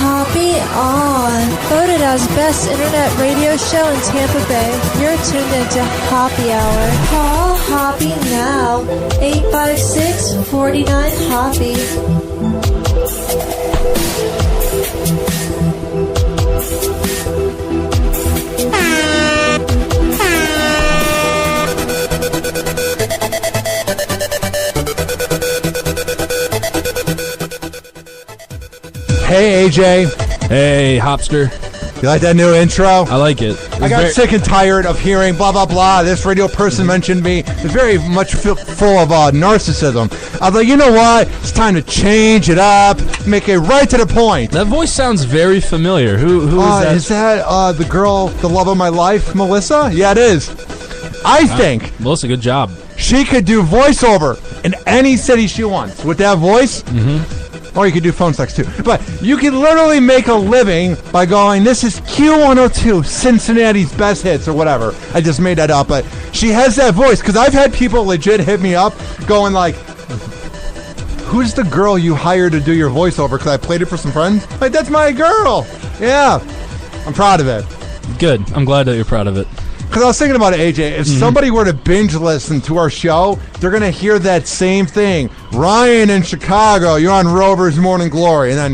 Hoppe on. Voted as best internet radio show in Tampa Bay. You're tuned into Hoppe Hour. Call Hoppe now. 856-49-HOPPE. Hey, AJ. Hey, Hopster. You like that new intro? I like it. I got sick and tired of hearing blah, blah, blah. This radio person mentioned me. It's very much full of narcissism. I was like, you know what? It's time to change it up, make it right to the point. That voice sounds very familiar. Who is that? Is that the girl, the love of my life, Melissa? Yeah, it is. I think. Melissa, good job. She could do voiceover in any city she wants. With that voice, or you could do phone sex too. But you can literally make a living by going, this is Q102, Cincinnati's best hits or whatever. I just made that up. But she has that voice. Because I've had people legit hit me up going like, who's the girl you hired to do your voiceover? Because I played it for some friends. Like, that's my girl. Yeah. I'm proud of it. Good. I'm glad that you're proud of it. Because I was thinking about it, AJ. If somebody were to binge listen to our show, they're going to hear that same thing. Ryan in Chicago, you're on Rover's Morning Glory. And then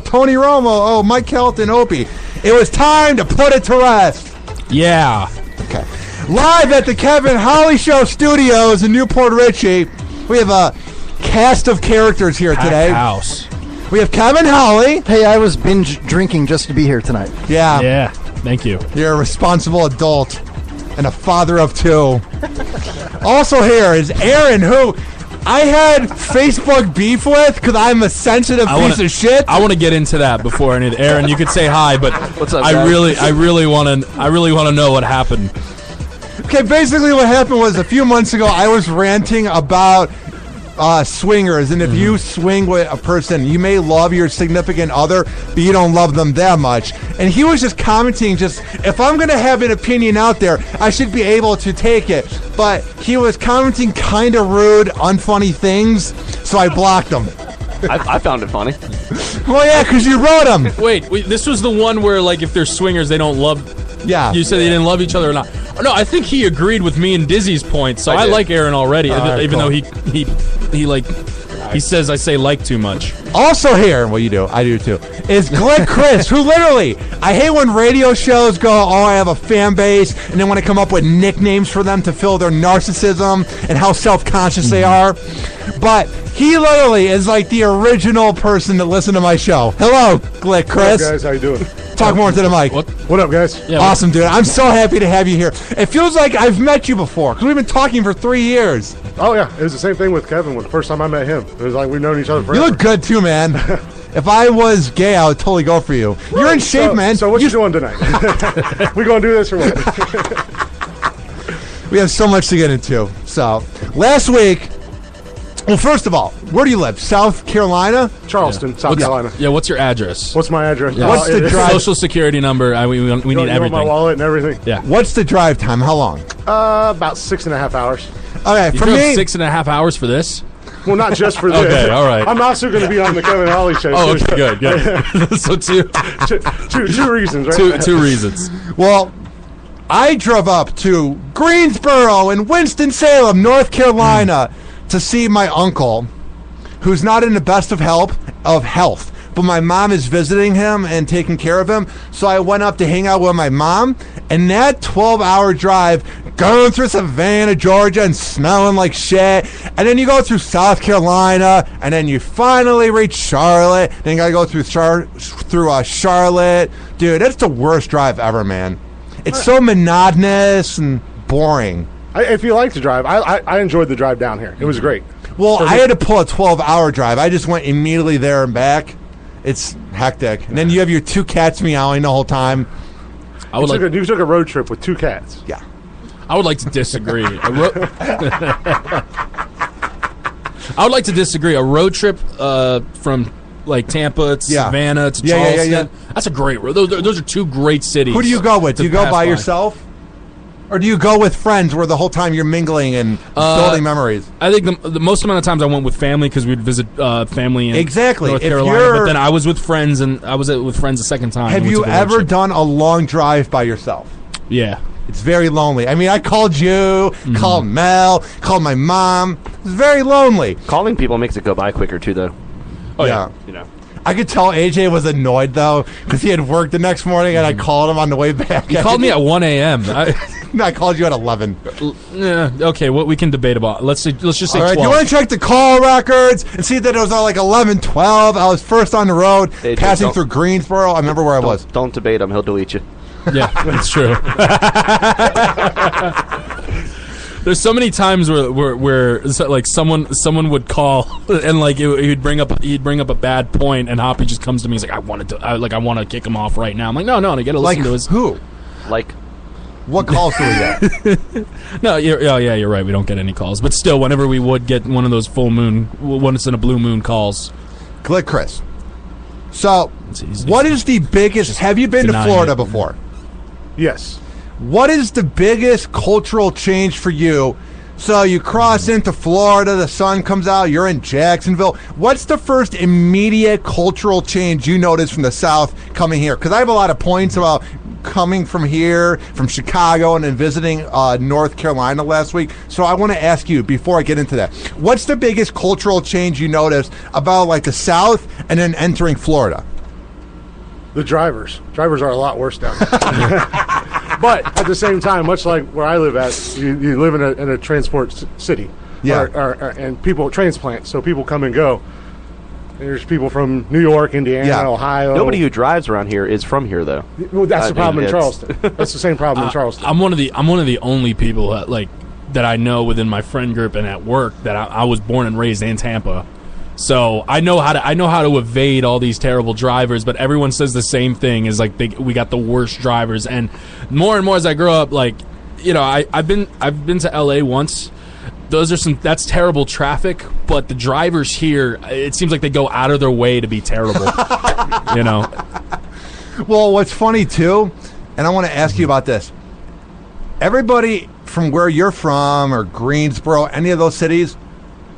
Tony Romo, Mike Kelton, Opie. It was time to put it to rest. Yeah. Okay. Live at the Kevin Holly Show Studios in Newport Richey, we have a cast of characters here today. House. We have Kevin Holly. Hey, I was binge drinking just to be here tonight. Yeah. Yeah. Thank you. You're a responsible adult. And a father of two. Also here is Aaron, who I had Facebook beef with because I'm a sensitive piece of shit. I want to get into that before any. Aaron, you could say hi, but what's up, I really want to know what happened. Okay, basically what happened was a few months ago I was ranting about swingers, and if you swing with a person, you may love your significant other, but you don't love them that much. And he was just commenting, if I'm going to have an opinion out there, I should be able to take it. But he was commenting kind of rude, unfunny things, so I blocked him. I found it funny. Well, yeah, because you wrote them. Wait, this was the one where, like, if they're swingers, they don't love... Yeah. You said they didn't love each other or not. No, I think he agreed with me and Dizzy's point, so I like Aaron already, even though he says I say like too much. Also here, well, you do, I do too, is Glick Chris, who literally, I hate when radio shows go, I have a fan base, and they want to come up with nicknames for them to fill their narcissism and how self-conscious they are. But he literally is like the original person to listen to my show. Hello, Glick Chris. What up, guys? How you doing? Talk more into the mic. What up, guys? Yeah, awesome, dude. I'm so happy to have you here. It feels like I've met you before, because we've been talking for 3 years. Oh, yeah. It was the same thing with Kevin when the first time I met him. It was like we've known each other forever. You look good, too, man. If I was gay, I would totally go for you. You're in shape, man. So what you doing tonight? We going to do this or what? We have so much to get into. So, last week... Well, first of all, where do you live? South Carolina? Charleston, South Carolina. Yeah, what's your address? What's my address? Yeah. What's the drive? Social security number. We need everything. My wallet and everything. Yeah. What's the drive time? How long? About 6.5 hours. Okay, you for drove me... 6.5 hours for this? Well, not just for this. Okay, all right. I'm also going to be on the Kevin Holly show. Oh, okay, good. So two reasons, right? Two reasons. Well, I drove up to Greensboro and Winston-Salem, North Carolina, to see my uncle, who's not in the best of health, but my mom is visiting him and taking care of him. So I went up to hang out with my mom, and that 12-hour drive, going through Savannah, Georgia, and smelling like shit, and then you go through South Carolina, and then you finally reach Charlotte, then you gotta go through Charlotte. Dude, that's the worst drive ever, man. It's so monotonous and boring. If you like to drive, I enjoyed the drive down here. It was great. Well, I had to pull a 12-hour drive. I just went immediately there and back. It's hectic. And then you have your two cats meowing the whole time. You took a road trip with two cats. Yeah. I would like to disagree. I would like to disagree. A road trip from like Tampa to Savannah to Charleston. That's a great road. Those are two great cities. Who do you go with? Do you go by yourself? Or do you go with friends where the whole time you're mingling and building memories? I think the most amount of times I went with family because we'd visit family in North Carolina. But then I was with friends, and I was with friends the second time. Have you ever done a long drive by yourself? Yeah. It's very lonely. I mean, I called you, called Mel, called my mom. It's very lonely. Calling people makes it go by quicker, too, though. Oh, yeah. You know. I could tell AJ was annoyed, though, because he had work the next morning, and I called him on the way back. He called me at 1 a.m. No, I called you at 11. Yeah, okay, what we can debate about. Let's just say 12. All right, you want to check the call records and see that it was like 11, 12. I was first on the road, passing through Greensboro. I remember where I was. Don't debate him. He'll delete you. Yeah, that's true. There's so many times where like someone would call and like he'd bring up a bad point, and Hoppe just comes to me. He's like, I want to kick him off right now. I'm like, no, you got to listen to his who, like. What calls do we get? No, you're right. We don't get any calls, but still, whenever we would get one of those full moon, once in a blue moon calls. Glick Chris. So, what is the biggest? Have you been to Florida before? Yes. What is the biggest cultural change for you? So you cross into Florida, the sun comes out, you're in Jacksonville. What's the first immediate cultural change you notice from the South coming here? Because I have a lot of points about coming from here, from Chicago, and then visiting North Carolina last week. So I want to ask you, before I get into that, what's the biggest cultural change you noticed about like the South and then entering Florida? The drivers. Drivers are a lot worse down there. But at the same time, much like where I live at, you live in a transport city. Yeah. And people transplant, so people come and go. There's people from New York, Indiana, Ohio. Nobody who drives around here is from here, though. Well, that's the problem in Charleston. That's the same problem in Charleston. I'm one of the only people that I know within my friend group and at work that I was born and raised in Tampa. So I know how to evade all these terrible drivers, but everyone says the same thing: is like we got the worst drivers. And more as I grow up, like, you know, I've been to LA once. That's terrible traffic, but the drivers here, it seems like they go out of their way to be terrible. You know. Well, what's funny too, and I want to ask you about this. Everybody from where you're from, or Greensboro, any of those cities,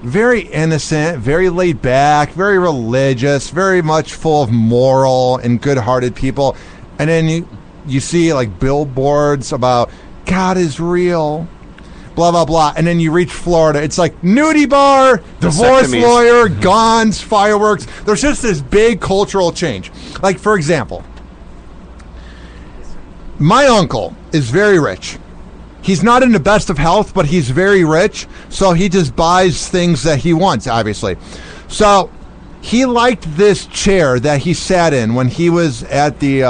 very innocent, very laid back, very religious, very much full of moral and good-hearted people. And then you see like billboards about God is real, blah, blah, blah. And then you reach Florida. It's like nudie bar, divorce lawyer, guns, fireworks. There's just this big cultural change. Like, for example, my uncle is very rich. He's not in the best of health, but he's very rich, so he just buys things that he wants, obviously. So he liked this chair that he sat in when he was at the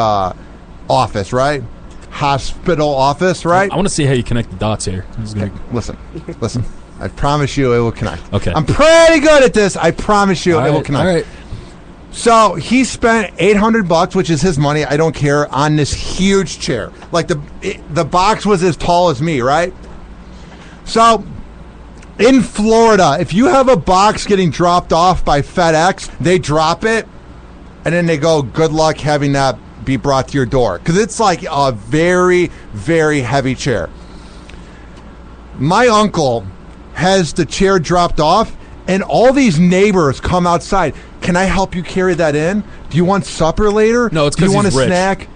office, right? Hospital office, right? I want to see how you connect the dots here. Okay, listen. I promise you it will connect. Okay. I'm pretty good at this. I promise you it will connect. All right. So he spent $800, which is his money, I don't care, on this huge chair. Like the box was as tall as me, right? So in Florida, if you have a box getting dropped off by FedEx, they drop it, and then they go, good luck having that be brought to your door. Because it's like a very, very heavy chair. My uncle has the chair dropped off, and all these neighbors come outside. Can I help you carry that in? Do you want supper later? No, it's Do you because want he's a rich. snack?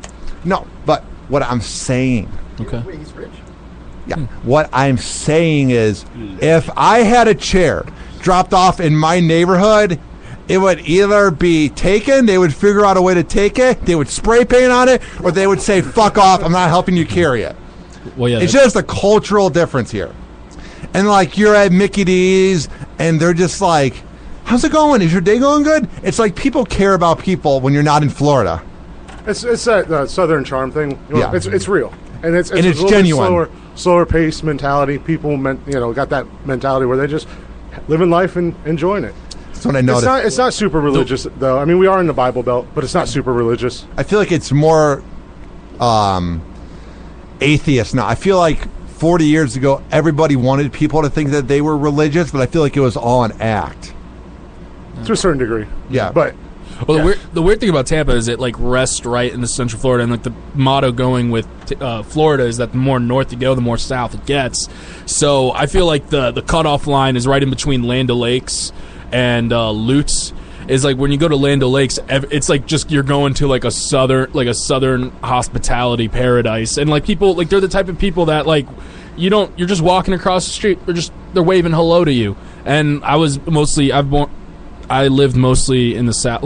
No, but what I'm saying. Okay. Wait, he's rich. Yeah. What I'm saying is, if I had a chair dropped off in my neighborhood, it would either be taken, they would figure out a way to take it, they would spray paint on it, or they would say, fuck off, I'm not helping you carry it. Well, yeah. It's just a cultural difference here. And like you're at Mickey D's, and they're just like, how's it going? Is your day going good? It's like people care about people when you're not in Florida. It's that Southern charm thing. You know, Yeah. It's real. And it's And a it's little genuine. bit slower paced mentality. People got that mentality where they just living life and enjoying it. That's what I noticed. It's not super religious though. I mean, we are in the Bible Belt, but it's not super religious. I feel like it's more atheist now. I feel like 40 years ago, everybody wanted people to think that they were religious, but I feel like it was all an act. To a certain degree. Yeah. But Well, the weird thing about Tampa is it like rests right in the Central Florida, and like the motto going with Florida is that the more north you go, the more south it gets. So I feel like the cutoff line is right in between Land O'Lakes and Lutz. Is like when you go to Land O'Lakes, it's like just you're going to like a southern hospitality paradise, and like people like they're the type of people that like you're just walking across the street, they're waving hello to you. And I lived mostly in the south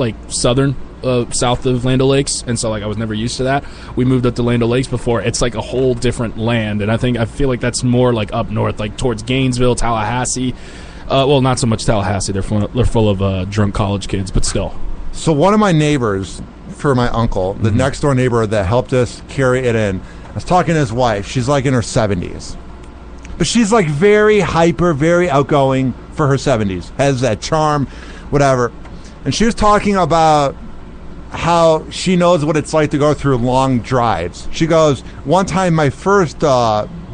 of Land O'Lakes, and so like I was never used to that. We moved up to Land O'Lakes before. It's like a whole different land, and I feel like that's more like up north, like towards Gainesville, Tallahassee. Well, not so much Tallahassee. They're full of drunk college kids, but still. So one of my neighbors for my uncle, the next door neighbor that helped us carry it in, I was talking to his wife. She's like in her 70s. But she's like very hyper, very outgoing for her 70s. Has that charm, whatever. And she was talking about how she knows what it's like to go through long drives. She goes, one time my first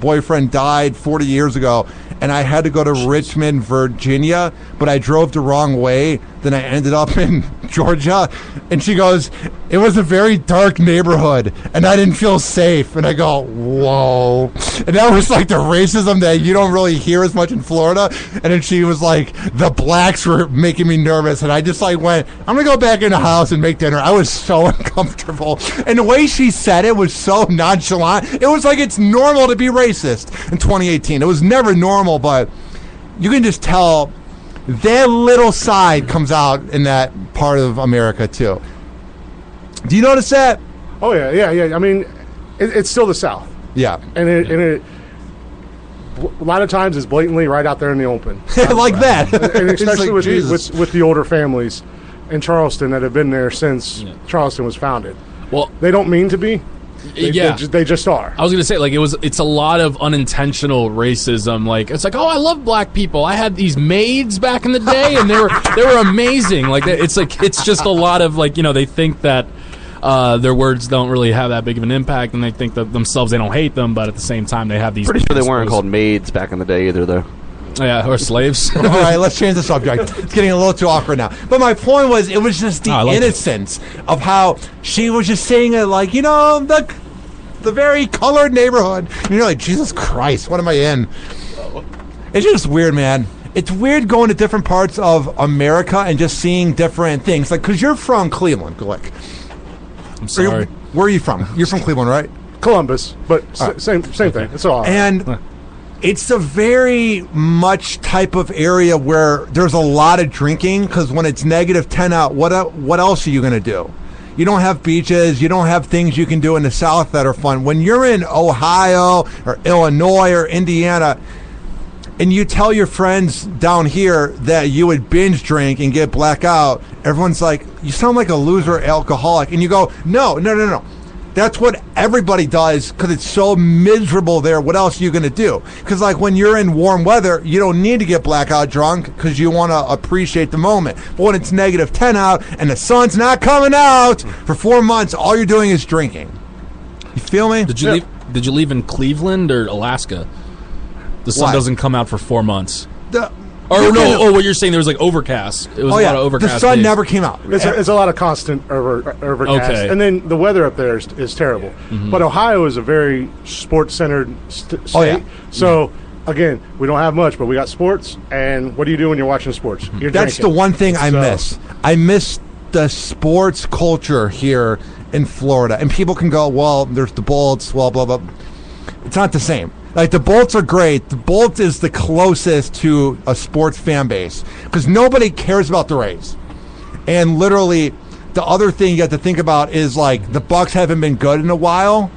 boyfriend died 40 years ago, and I had to go to Richmond, Virginia, but I drove the wrong way. Then I ended up in Georgia. And she goes, it was a very dark neighborhood, and I didn't feel safe. And I go, whoa. And that was like the racism that you don't really hear as much in Florida. And then she was like, the blacks were making me nervous. And I just like went, I'm going to go back in the house and make dinner. I was so uncomfortable. And the way she said it was so nonchalant. It was like it's normal to be racist in 2018. It was never normal, but you can just tell their little side comes out in that part of America too. Do you notice that? Oh yeah. I mean, it's still the South. Yeah, and it a lot of times is blatantly right out there in the open, like that. And especially like, with the older families in Charleston that have been there since Charleston was founded. Well, they don't mean to be. They just are. I was going to say, like, it's a lot of unintentional racism. Like, it's like, oh, I love black people. I had these maids back in the day, and they were amazing. Like, it's just a lot of, like, they think that their words don't really have that big of an impact, and they think that themselves they don't hate them, but at the same time they have these. Pretty sure they weren't called maids back in the day either, though. Yeah, or slaves. All right, let's change the subject. It's getting a little too awkward now. But my point was, it was just the innocence of how she was just saying it like, the very colored neighborhood. And you're like, Jesus Christ, what am I in? It's just weird, man. It's weird going to different parts of America and just seeing different things. Like, because you're from Cleveland, Glick. I'm sorry. Where are you from? You're from Cleveland, right? Columbus, but same thing. It's all. And it's a very much type of area where there's a lot of drinking, because when it's negative 10 out, what else are you going to do? You don't have beaches. You don't have things you can do in the South that are fun. When you're in Ohio or Illinois or Indiana, and you tell your friends down here that you would binge drink and get blackout, everyone's like, you sound like a loser alcoholic. And you go, no. That's what everybody does, because it's so miserable there. What else are you going to do? Because like when you're in warm weather, you don't need to get blackout drunk because you want to appreciate the moment. But when it's negative 10 out and the sun's not coming out for 4 months, all you're doing is drinking. You feel me? Did you leave in Cleveland or Alaska? The sun doesn't come out for 4 months. What you're saying, there was like overcast. It was a lot of overcast. The sun days. never came out. It's a lot of constant overcast. Okay. And then the weather up there is terrible. Mm-hmm. But Ohio is a very sports-centered state. So, again, we don't have much, but we got sports. And what do you do when you're watching sports? You're That's drinking. the one thing I miss. I miss the sports culture here in Florida. And people can go, well, there's the Bolts, blah, blah, blah. It's not the same. Like, the Bolts are great. The Bolts is the closest to a sports fan base because nobody cares about the Rays. And literally, the other thing you have to think about is, like, the Bucks haven't been good in a while,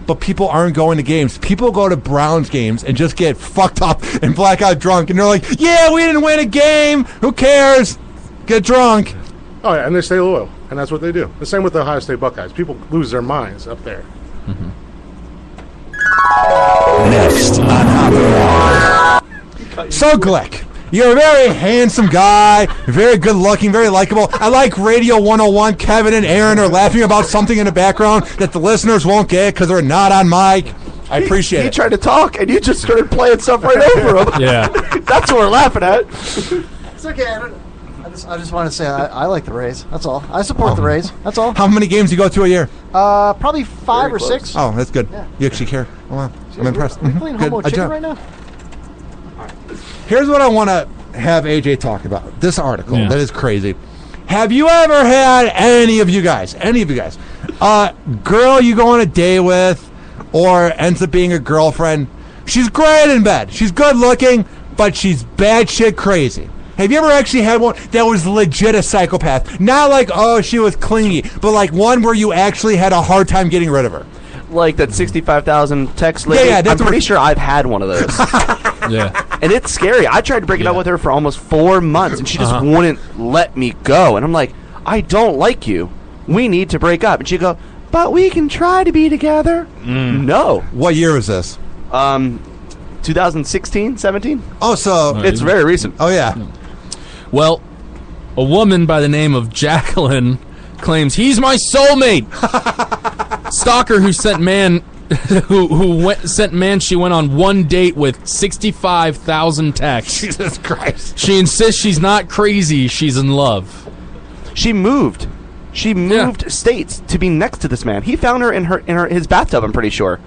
but people aren't going to games. People go to Browns games and just get fucked up and blackout drunk, and they're like, yeah, we didn't win a game. Who cares? Get drunk. Oh, yeah, and they stay loyal, and that's what they do. The same with the Ohio State Buckeyes. People lose their minds up there. Mm-hmm. Next on Hoppe. So, Glick, you're a very handsome guy, very good looking, very likable. I like Radio 101. Kevin and Aaron are laughing about something in the background that the listeners won't get because they're not on mic. I appreciate it. He tried to talk, and you just started playing stuff right over him. Yeah. That's what we're laughing at. It's okay. I I just want to say I like the Rays. That's all. I support the Rays. That's all. How many games you go to a year? Probably 5 or 6. Oh, that's good. Yeah. You actually care. Oh, wow. I'm impressed. Are we playing Good. Homo Good Chicken job. right now? Here's what I want to have AJ talk about. This article Yeah. that is crazy. Have you ever had any of you guys, girl you go on a date with or ends up being a girlfriend? She's great in bed. She's good looking, but she's bad shit crazy. Have you ever actually had one that was legit a psychopath? Not like, oh, she was clingy, but like one where you actually had a hard time getting rid of her. Like that 65,000 text lady. Yeah, that's I'm pretty sure I've had one of those. Yeah. And it's scary. I tried to break it up with her for almost 4 months, and she just wouldn't let me go. And I'm like, I don't like you. We need to break up. And she'd go, but we can try to be together. No. What year was this? 2016, 17? Oh, so... It's very recent. Oh, yeah. Well, a woman by the name of Jacqueline claims he's my soulmate. Stalker who sent man she went on one date with 65,000 texts. Jesus Christ. She insists she's not crazy, she's in love. She moved. She moved states to be next to this man. He found her in his bathtub, I'm pretty sure.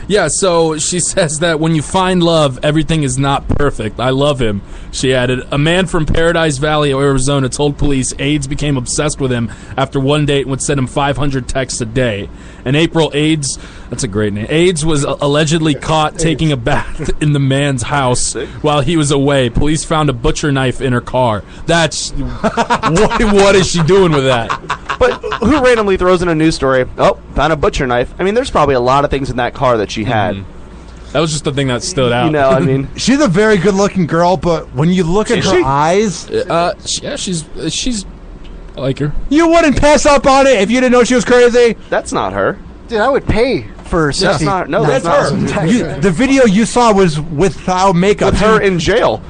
Yeah, so she says that when you find love, everything is not perfect. I love him. She added, a man from Paradise Valley, Arizona, told police AIDS became obsessed with him after one date and would send him 500 texts a day. In April, AIDS, that's a great name, AIDS was allegedly caught taking a bath in the man's house while he was away. Police found a butcher knife in her car. That's, what is she doing with that? But who randomly throws in a news story, oh, found a butcher knife? I mean, there's probably a lot of things in that car that she had. That was just the thing that stood out. You know, I mean... She's a very good-looking girl, but when you look at her eyes... yeah, she's I like her. You wouldn't pass up on it if you didn't know she was crazy? That's not her. Dude, I would pay for 60. That's not... No, That's that's not her. The video you saw was without makeup. With her in jail.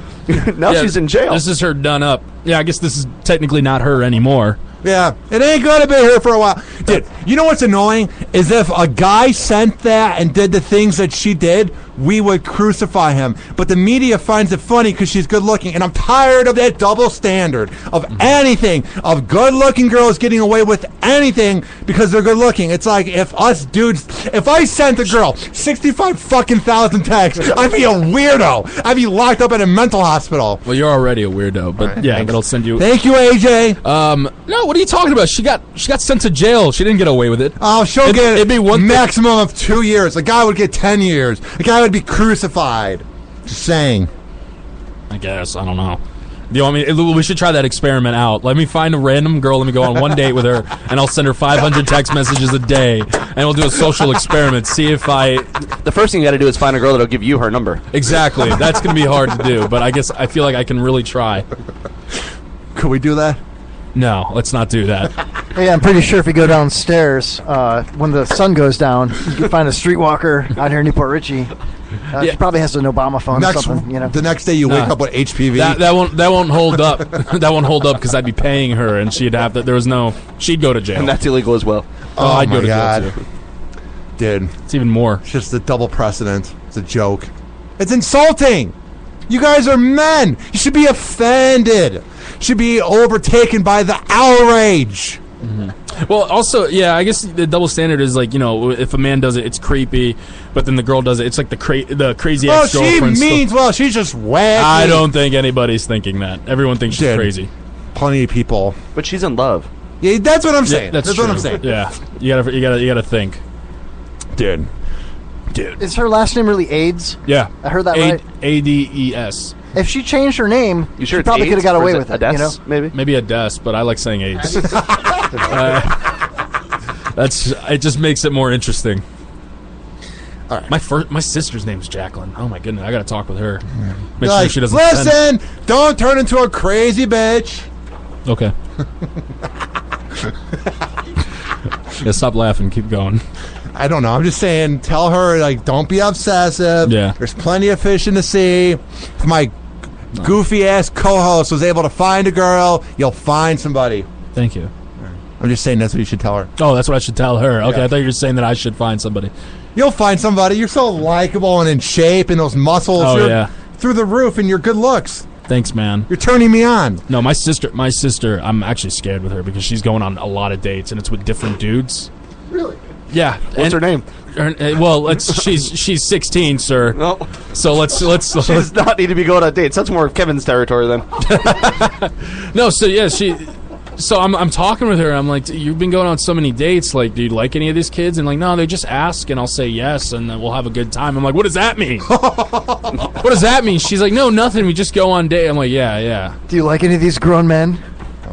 Now Yeah, she's in jail. This is her done up. Yeah, I guess this is technically not her anymore. Yeah, it ain't gonna be here for a while. Dude, you know what's annoying? Is if a guy sent that and did the things that she did, we would crucify him. But the media finds it funny because she's good looking, and I'm tired of that double standard of anything, of good looking girls getting away with anything because they're good looking. It's like if us dudes, if I sent a girl 65,000 texts, I'd be a weirdo. I'd be locked up in a mental hospital. Well, you're already a weirdo, but Right, yeah, thanks. that'll send you. Thank you, AJ. No, what are you talking about? She got sent to jail. She didn't get away with it. Oh, she'll get it'd be one maximum of 2 years. A guy would get 10 years. A guy would be crucified. Just saying. I guess. I don't know. Do you want me? We should try that experiment out. Let me find a random girl. Let me go on one date with her, and I'll send her 500 text messages a day, and we'll do a social experiment. See if The first thing you got to do is find a girl that'll give you her number. Exactly. That's gonna be hard to do, but I guess I feel like I can really try. Could we do that? No, let's not do that. Hey, I'm pretty sure if you go downstairs, when the sun goes down, you can find a streetwalker out here in Newport Richie. She probably has an Obama phone or something, you know. The next day you wake up with HPV. That won't hold up. That won't hold up because I'd be paying her, and she'd have that. She'd go to jail. And that's illegal as well. oh I'd my go to God. jail too. Dude, It's even more. it's just a double precedent. It's a joke. It's insulting. You guys are men. You should be offended. You should be overtaken by the outrage. Well, also, yeah, I guess the double standard is like, if a man does it, it's creepy, but then the girl does it, it's like the crazy Oh, ex she girlfriend. means well. She's just wacky. I don't think anybody's thinking that. Everyone thinks she's Dude. crazy. Plenty of people. But she's in love. Yeah, that's what I'm saying. That's what true. I'm saying. Yeah, you gotta think. Dude. Is her last name really AIDS? Yeah, I heard that right. AIDS. If she changed her name, You sure she it's probably could have AIDS, got or away is with it it. You know? Ades, maybe? Maybe a des, but I like saying AIDS. It just makes it more interesting. All right. My sister's name's Jacqueline. Oh my goodness, I gotta talk with her. Make Like, sure she doesn't. listen, don't turn into a crazy bitch. Okay. Yeah, stop laughing. Keep going. I don't know. I'm just saying, tell her, like, don't be obsessive. Yeah. There's plenty of fish in the sea. If my goofy-ass co-host was able to find a girl, you'll find somebody. Thank you. I'm just saying that's what you should tell her. Oh, that's what I should tell her. Okay, Yeah. I thought you were saying that I should find somebody. You'll find somebody. You're so likable and in shape, and those muscles. Oh, you're yeah. through the roof, and your good looks. Thanks, man. You're turning me on. No, my sister, I'm actually scared with her because she's going on a lot of dates, and it's with different dudes. Really? Yeah. What's her name? She's 16, sir. No. So let's She does not need to be going on dates. That's more of Kevin's territory then. No, so yeah, so I'm talking with her. I'm like, you've been going on so many dates. Like, do you like any of these kids? And like, no, they just ask, and I'll say yes, and then we'll have a good time. I'm like, what does that mean? What does that mean? She's like, no, nothing. We just go on date. I'm like, yeah. Do you like any of these grown men?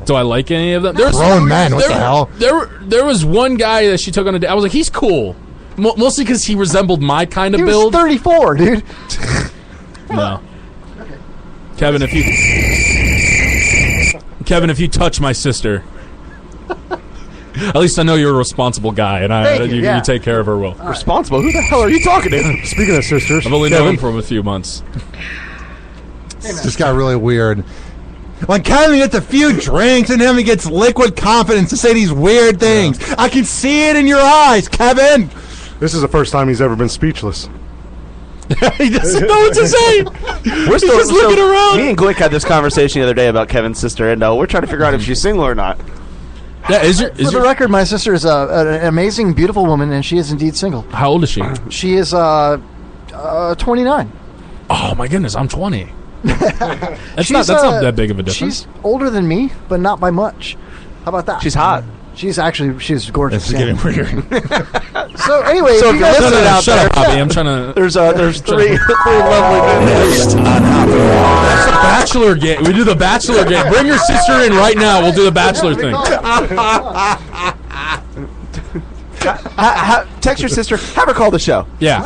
Do I like any of them? Grown men, what the hell? There was one guy that she took on a date. I was like, he's cool. Mostly because he resembled my kind of build. He was 34, dude. No. Kevin, if you touch my sister, at least I know you're a responsible guy, and you take care of her well. Responsible? Who the hell are you talking to? Speaking of sisters, I've only known him for a few months. It just got really weird. When Kevin gets a few drinks in him, he gets liquid confidence to say these weird things. Yeah. I can see it in your eyes, Kevin. This is the first time he's ever been speechless. He doesn't know what to say. We're still just looking around. Me and Glick had this conversation the other day about Kevin's sister, and we're trying to figure out if she's single or not. Yeah, For the record, my sister is an amazing, beautiful woman, and she is indeed single. How old is she? She is 29. Oh my goodness, I'm 20. That's not that big of a difference. She's older than me, but not by much. How about that? She's hot. She's gorgeous. This is getting weird. So anyway, so if you're listening out shut there, up, Hoppe. I'm trying to. There's three lovely men. Next on Hoppe. That's the Bachelor game. We do the Bachelor game. Bring your sister in right now. We'll do the Bachelor thing. Text your sister. Have her call the show. Yeah.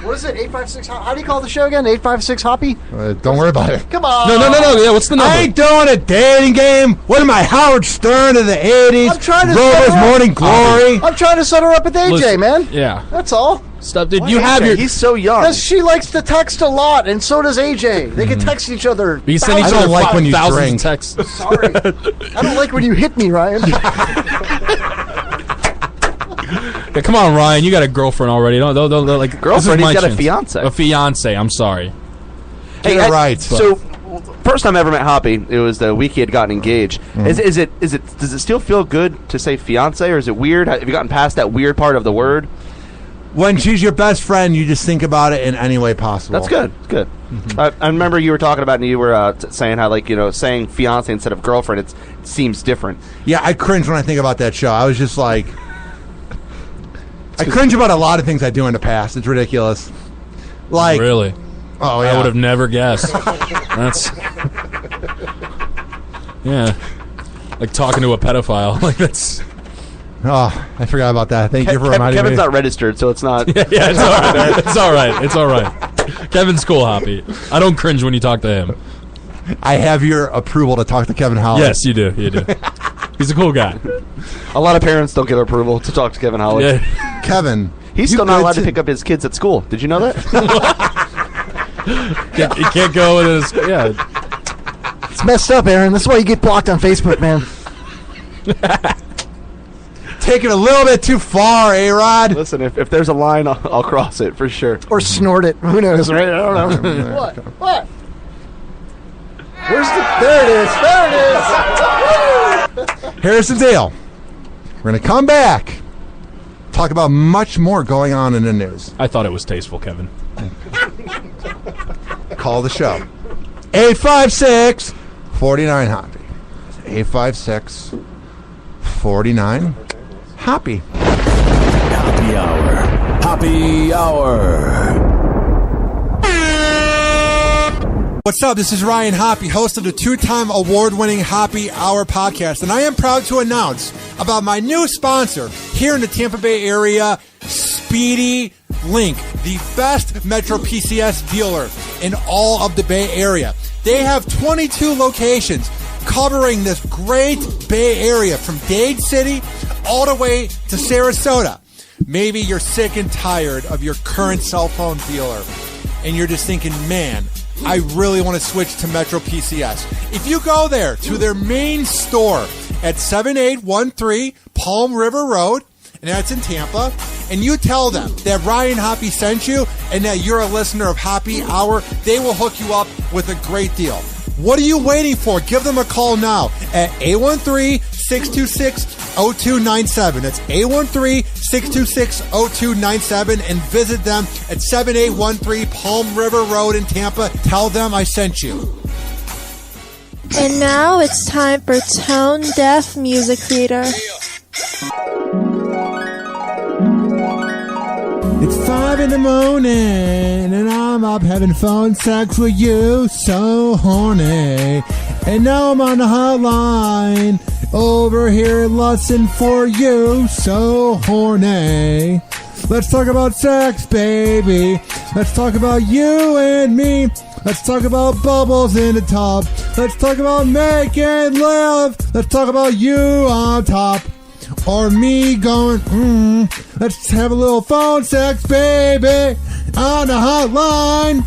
What is it? 856. How do you call the show again? 856 Hoppe. Don't worry about it. Come on. No. Yeah, what's the number? I ain't doing a dating game. What am I, Howard Stern of the 80s? I'm trying to Rover's Morning Glory. I'm trying to set her up with AJ, Listen, man. Yeah. That's all. Stop. Did Why you have AJ? your? He's so young. Because she likes to text a lot, and so does AJ. They can text each other. We send each I other don't like when you thousands drink. of texts. Sorry. I don't like when you hit me, Ryan. Yeah, come on, Ryan. You got a girlfriend already. Don't like Girlfriend? He's got a chance. fiance. A fiance. I'm sorry. Hey, Get it right. So, first time I ever met Hoppe, it was the week he had gotten engaged. Does it still feel good to say fiance, or is it weird? Have you gotten past that weird part of the word? When she's your best friend, you just think about it in any way possible. That's good. Good. I remember you were talking about, and you were saying how, saying fiance instead of girlfriend, it seems different. Yeah, I cringe when I think about that show. I was just like, I cringe about a lot of things I do in the past. It's ridiculous. Like, Really? oh yeah, I would have never guessed. That's yeah, like talking to a pedophile. Like that's. Oh, I forgot about that. Thank you for reminding Kevin's me. not registered, so it's not. Yeah, it's all right. It's all right. It's all right. Kevin's cool, Hoppe. I don't cringe when you talk to him. I have your approval to talk to Kevin Howard. Yes, you do. You do. He's a cool guy. A lot of parents don't get approval to talk to Kevin Howard. Yeah. Kevin, He's you still not good allowed to pick up his kids at school. Did you know that? He can't go with his. Yeah. It's messed up, Aaron. That's why you get blocked on Facebook, man. Take it a little bit too far, A-Rod. Listen, if there's a line, I'll cross it for sure. Or snort it. Who knows, right? I don't know. What? Where's the... There it is. Harrison Dale. We're going to come back. Talk about much more going on in the news. I thought it was tasteful, Kevin. Call the show. 856-49-HOPPE. 856-49 Hoppe. Happy Hour. Happy Hour. What's up? This is Ryan Hoppe, host of the two-time award-winning Hoppe Hour podcast, and I am proud to announce about my new sponsor here in the Tampa Bay area, Speedy Link, the best Metro PCS dealer in all of the Bay Area. They have 22 locations covering this great Bay Area from Dade City all the way to Sarasota. Maybe you're sick and tired of your current cell phone dealer and you're just thinking, man, I really want to switch to Metro PCS. If you go there to their main store at 7813 Palm River Road, and that's in Tampa, and you tell them that Ryan Hoppe sent you and that you're a listener of Hoppe Hour, they will hook you up with a great deal. What are you waiting for? Give them a call now at 813-626-0297. That's 813-626-0297 and visit them at 7813 Palm River Road in Tampa. Tell them I sent you. And now it's time for Tone Deaf Music Theater. It's 5 in the morning and I'm up having phone sex with you, so horny. And now I'm on the hotline over here lusting for you, so horny. Let's talk about sex, baby. Let's talk about you and me. Let's talk about bubbles in the tub. Let's talk about making love. Let's talk about you on top. Or me going, Let's have a little phone sex, baby, on the hotline.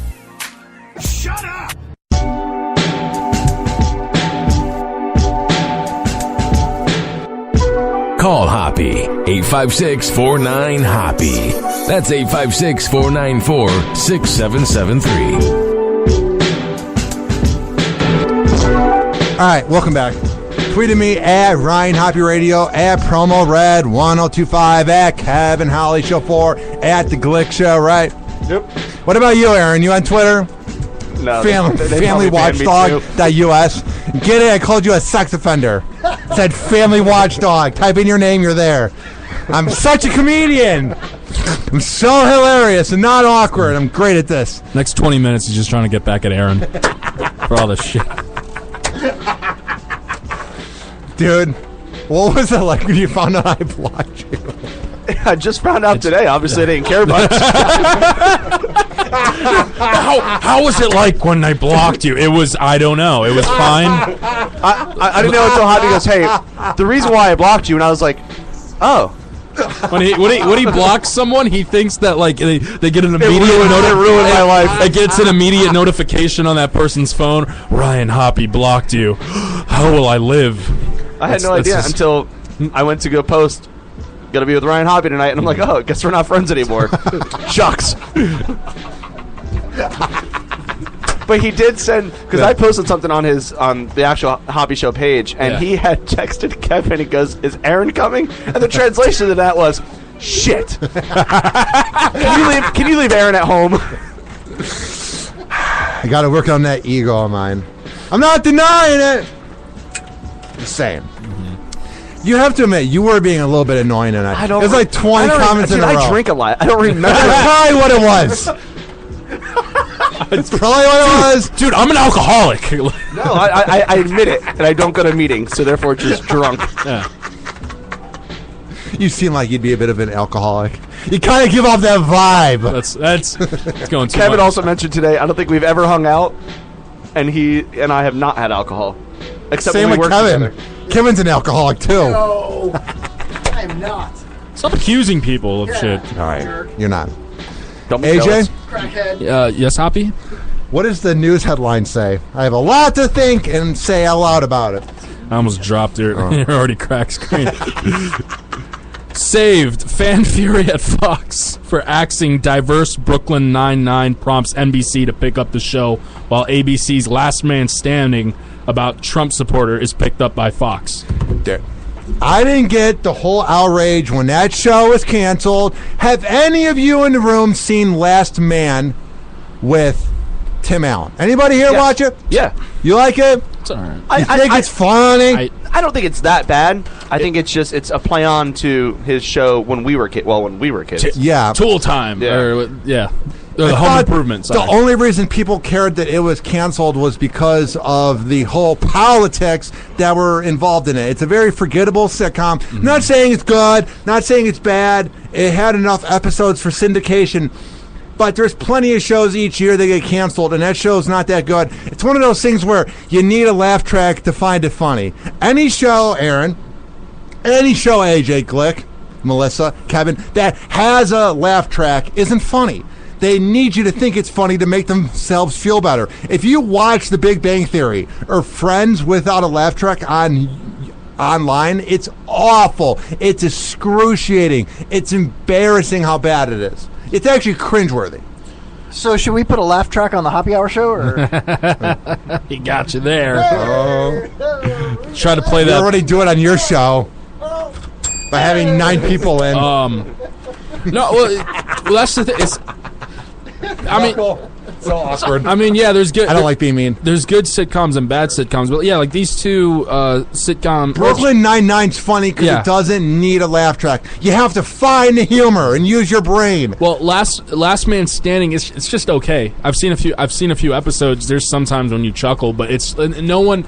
Shut up! Call Hoppe, 856-49-HOPPE. That's 856-494-6773. All right, welcome back. Tweeted me at Ryan Hoppe Radio, at Promo Red 1025, at Kevin Holly Show 4, at The Glick Show, right? Yep. What about you, Aaron? You on Twitter? No, FamilyWatchdog.us. Get it? I called you a sex offender. Said Family Watchdog. Type in your name, you're there. I'm such a comedian. I'm so hilarious and not awkward. I'm great at this. Next 20 minutes, he's just trying to get back at Aaron for all this shit. Dude, what was it like when you found out I blocked you? I just found out today. Obviously, I didn't care much. How was it like when I blocked you? It was, I don't know. It was fine. I didn't know until Hoppe goes, hey, the reason why I blocked you, and I was like, oh. When he blocks someone, he thinks that like they get an immediate It ruined my life. It gets an immediate notification on that person's phone. Ryan Hoppe blocked you. How will I live? I had no idea until I went to go post. Gotta be with Ryan Hoppe tonight, and I'm like, oh, I guess we're not friends anymore. Shucks. But he did send, because I posted something on the actual Hoppe Show page, and he had texted Kevin. He goes, "Is Aaron coming?" And the translation of that was, "Shit." Can you leave Aaron at home? I got to work on that ego of mine. I'm not denying it. Just saying. You have to admit, you were being a little bit annoying tonight. It was like 20 comments in a row. I drink a lot. I don't remember. That's probably what it was. It's probably what it was. Dude, I'm an alcoholic. No, I admit it, and I don't go to meetings, so therefore just drunk. Yeah. You seem like you'd be a bit of an alcoholic. You kind of give off that vibe. That's going too Kevin much. also mentioned today, I don't think we've ever hung out, and he and I have not had alcohol. Except Same when we with work Kevin. together. Kevin's an alcoholic, too. No, I'm not. Stop accusing people of shit. All right. You're not. Don't be AJ? jealous. Crackhead. Yes, Hoppe? What does the news headline say? I have a lot to think and say out loud about it. I almost dropped it. You're already cracked screen. Saved. Fan fury at Fox for axing diverse Brooklyn Nine-Nine prompts NBC to pick up the show, while ABC's Last Man Standing about Trump supporter is picked up by Fox. I didn't get the whole outrage when that show was canceled. Have any of you in the room seen Last Man with Tim Allen? Anybody here watch it? Yeah. You like it? It's all right. You think it's funny? I don't think it's that bad. I think it's a play on to his show when we were kids. Well, when we were kids. Yeah. Tool Time. Yeah. Or the Home Improvement. The only reason people cared that it was canceled was because of the whole politics that were involved in it. It's a very forgettable sitcom. Mm-hmm. Not saying it's good, not saying it's bad. It had enough episodes for syndication. But there's plenty of shows each year that get canceled, and that show's not that good. It's one of those things where you need a laugh track to find it funny. Any show, Aaron, any show, AJ, Glick, Melissa, Kevin, that has a laugh track isn't funny. They need you to think it's funny to make themselves feel better. If you watch The Big Bang Theory or Friends without a laugh track on online, it's awful. It's excruciating. It's embarrassing how bad it is. It's actually cringeworthy. So should we put a laugh track on the Hoppy Hour show? Or? He got you there. Try to play that. You already do it on your show by having 9 people in. No, well, that's the thing. It's so awkward. I mean, yeah, there's good. I don't like being mean. There's good sitcoms and bad sitcoms, but yeah, like these two sitcom. Brooklyn Nine-Nine's funny because it doesn't need a laugh track. You have to find the humor and use your brain. Well, Last Man Standing, it's just okay. I've seen a few episodes. There's sometimes when you chuckle, but it's no one.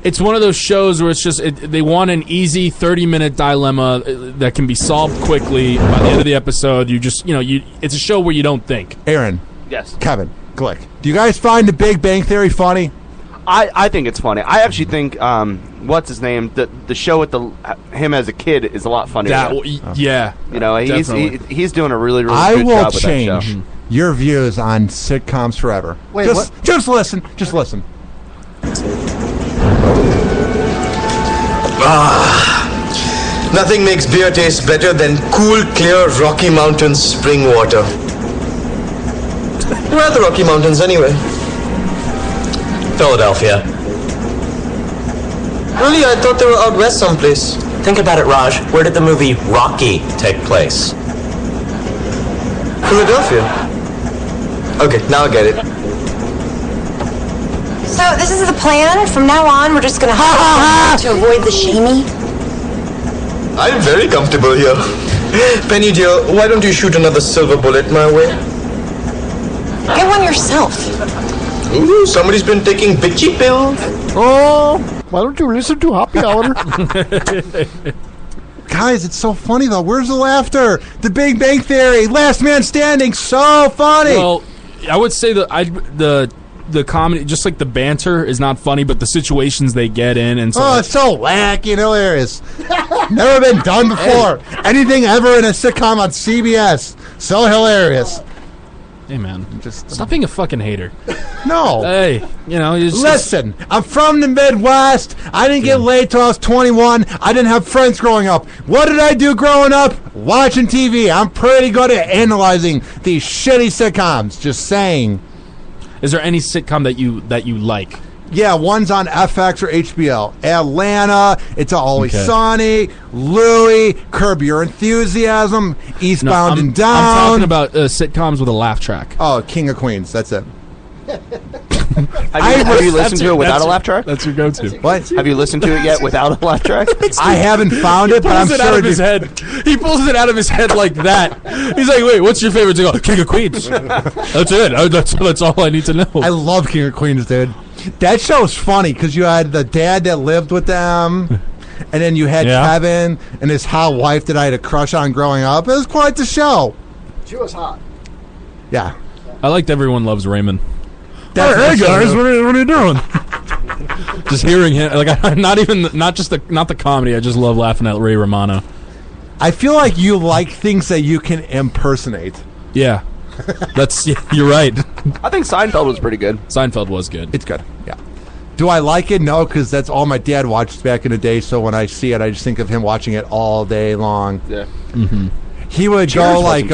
It's one of those shows where it's just they want an easy 30-minute dilemma that can be solved quickly. By the end of the episode, it's a show where you don't think. Aaron. Yes. Kevin. Glick. Do you guys find The Big Bang Theory funny? I think it's funny. I actually think what's his name? The show with him as a kid is a lot funnier. Yeah. You know, he's doing a really good job with that show. I will change your views on sitcoms forever. Wait, just listen. Just listen. Nothing makes beer taste better than cool, clear Rocky Mountain spring water. Where are the Rocky Mountains anyway? Philadelphia. Really? I thought they were out west someplace. Think about it, Raj. Where did the movie Rocky take place? Philadelphia. Okay, now I get it. So this is the plan? From now on, we're just gonna to avoid the shamey? I'm very comfortable here. Penny dear, why don't you shoot another silver bullet my way? Get one yourself. Ooh, somebody's been taking bitchy pills. Oh, why don't you listen to Hoppy Hour? Guys, it's so funny though. Where's the laughter? The Big Bang Theory, Last Man Standing, so funny. Well, I would say the comedy, just like the banter, is not funny, but the situations they get in and so. It's so wacky and hilarious. Never been done before. Anything ever in a sitcom on CBS. So hilarious. Hey man, just stop being a fucking hater. No. Hey, listen. I'm from the Midwest. I didn't get laid till I was 21. I didn't have friends growing up. What did I do growing up? Watching TV. I'm pretty good at analyzing these shitty sitcoms. Just saying. Is there any sitcom that you like? Yeah, one's on FX or HBO. Atlanta, It's Always Sunny, Louie, Curb Your Enthusiasm, Eastbound and Down. I'm talking about sitcoms with a laugh track. Oh, King of Queens. That's it. Have you listened to it without a laugh track? That's your go-to. What? Have you listened to it yet without a laugh track? I haven't found it, but I'm sure out of his head. He pulls it out of his head like that. He's like, "Wait, what's your favorite?" Go, King of Queens. That's it. That's all I need to know. I love King of Queens, dude. That show's funny because you had the dad that lived with them, and then you had Kevin and his hot wife that I had a crush on growing up. It was quite the show. She was hot. Yeah. I liked Everyone Loves Raymond. Hey guys, what are you doing? Just hearing him, like, not the comedy. I just love laughing at Ray Romano. I feel like you like things that you can impersonate. Yeah, you're right. I think Seinfeld was pretty good. Seinfeld was good. It's good. Yeah. Do I like it? No, because that's all my dad watched back in the day. So when I see it, I just think of him watching it all day long. Yeah. Mm-hmm. He would go like,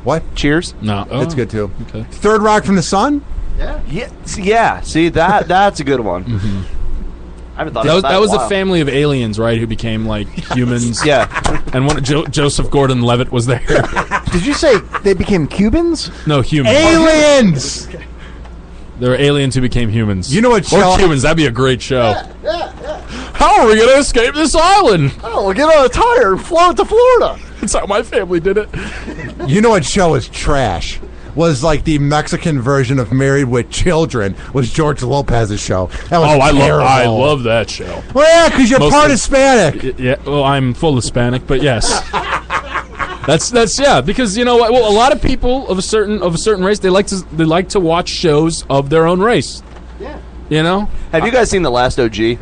what? Cheers? No, it's good too. Okay. Third Rock from the Sun. Yeah. See that's a good one. Mm-hmm. I haven't thought that was a family of aliens, right? Who became like humans. Yeah. And one Joseph Gordon-Levitt was there. Did you say they became Cubans? No, humans. Aliens. There were aliens who became humans. You know what show? Or humans. That'd be a great show. How are we going to escape this island? Oh, we'll get on a tire and float to Florida. That's how my family did it. You know what show is trash? Was like the Mexican version of Married with Children. Was George Lopez's show? That was I love that show. Well, yeah, because you're part Hispanic. Yeah, well, I'm full Hispanic, but yes. That's yeah, because you know what? Well, a lot of people of a certain race, they like to watch shows of their own race. Yeah. You know? Have you guys seen The Last OG?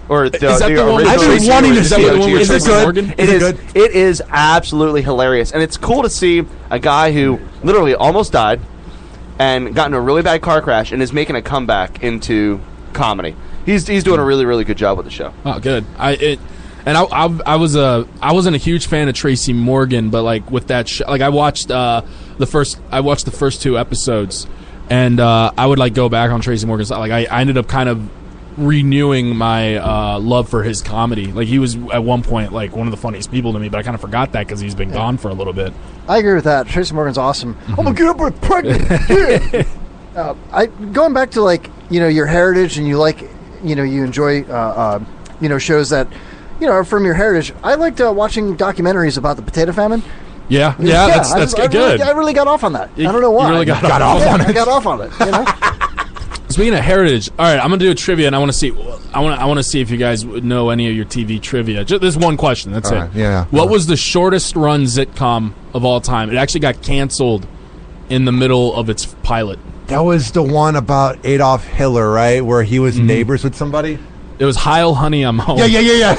Or is that the one? I've been wanting to see it. Is it good? It is absolutely hilarious, and it's cool to see a guy who literally almost died and got in a really bad car crash and is making a comeback into comedy. He's doing a really, really good job with the show. Oh, good. I wasn't a huge fan of Tracy Morgan, but like with that show, like I watched the first 2 episodes, and I would like go back on Tracy Morgan's. Like I ended up kind of renewing my love for his comedy. Like he was at one point like one of the funniest people to me, but I kind of forgot that because he's been gone for a little bit. I agree with that. Tracy Morgan's awesome. I'm gonna get up with pregnant. Going back to like your heritage, and you like you enjoy shows that are from your heritage. I liked watching documentaries about the potato famine. Yeah, that's good. I really got off on that. I don't know why. You really got off on it. I got off on it. Speaking of heritage, all right, I'm gonna do a trivia, and I want to see if you guys would know any of your TV trivia. Just this one question. That's all it. Right, yeah. What was the shortest run sitcom of all time? It actually got canceled in the middle of its pilot. That was the one about Adolf Hitler, right? Where he was neighbors with somebody? It was Heil, Honey, I'm Home. Yeah.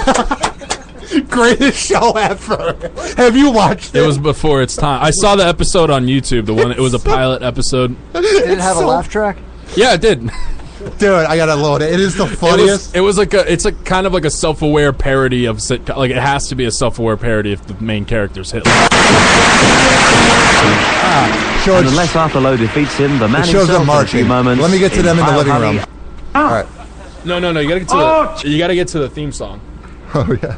Greatest show ever. Have you watched it? It was before its time. I saw the episode on YouTube. It was a pilot episode. Did it have a laugh track? Yeah, it did. Dude, I gotta load it. It is the funniest. It's a kind of like a self-aware parody of sitcom. Like it has to be a self-aware parody if the main character's Hitler. And unless Arthur defeats him, the man himself in a few moments. Let me get to them in the living room. All right. No. You gotta get to the theme song. Oh yeah.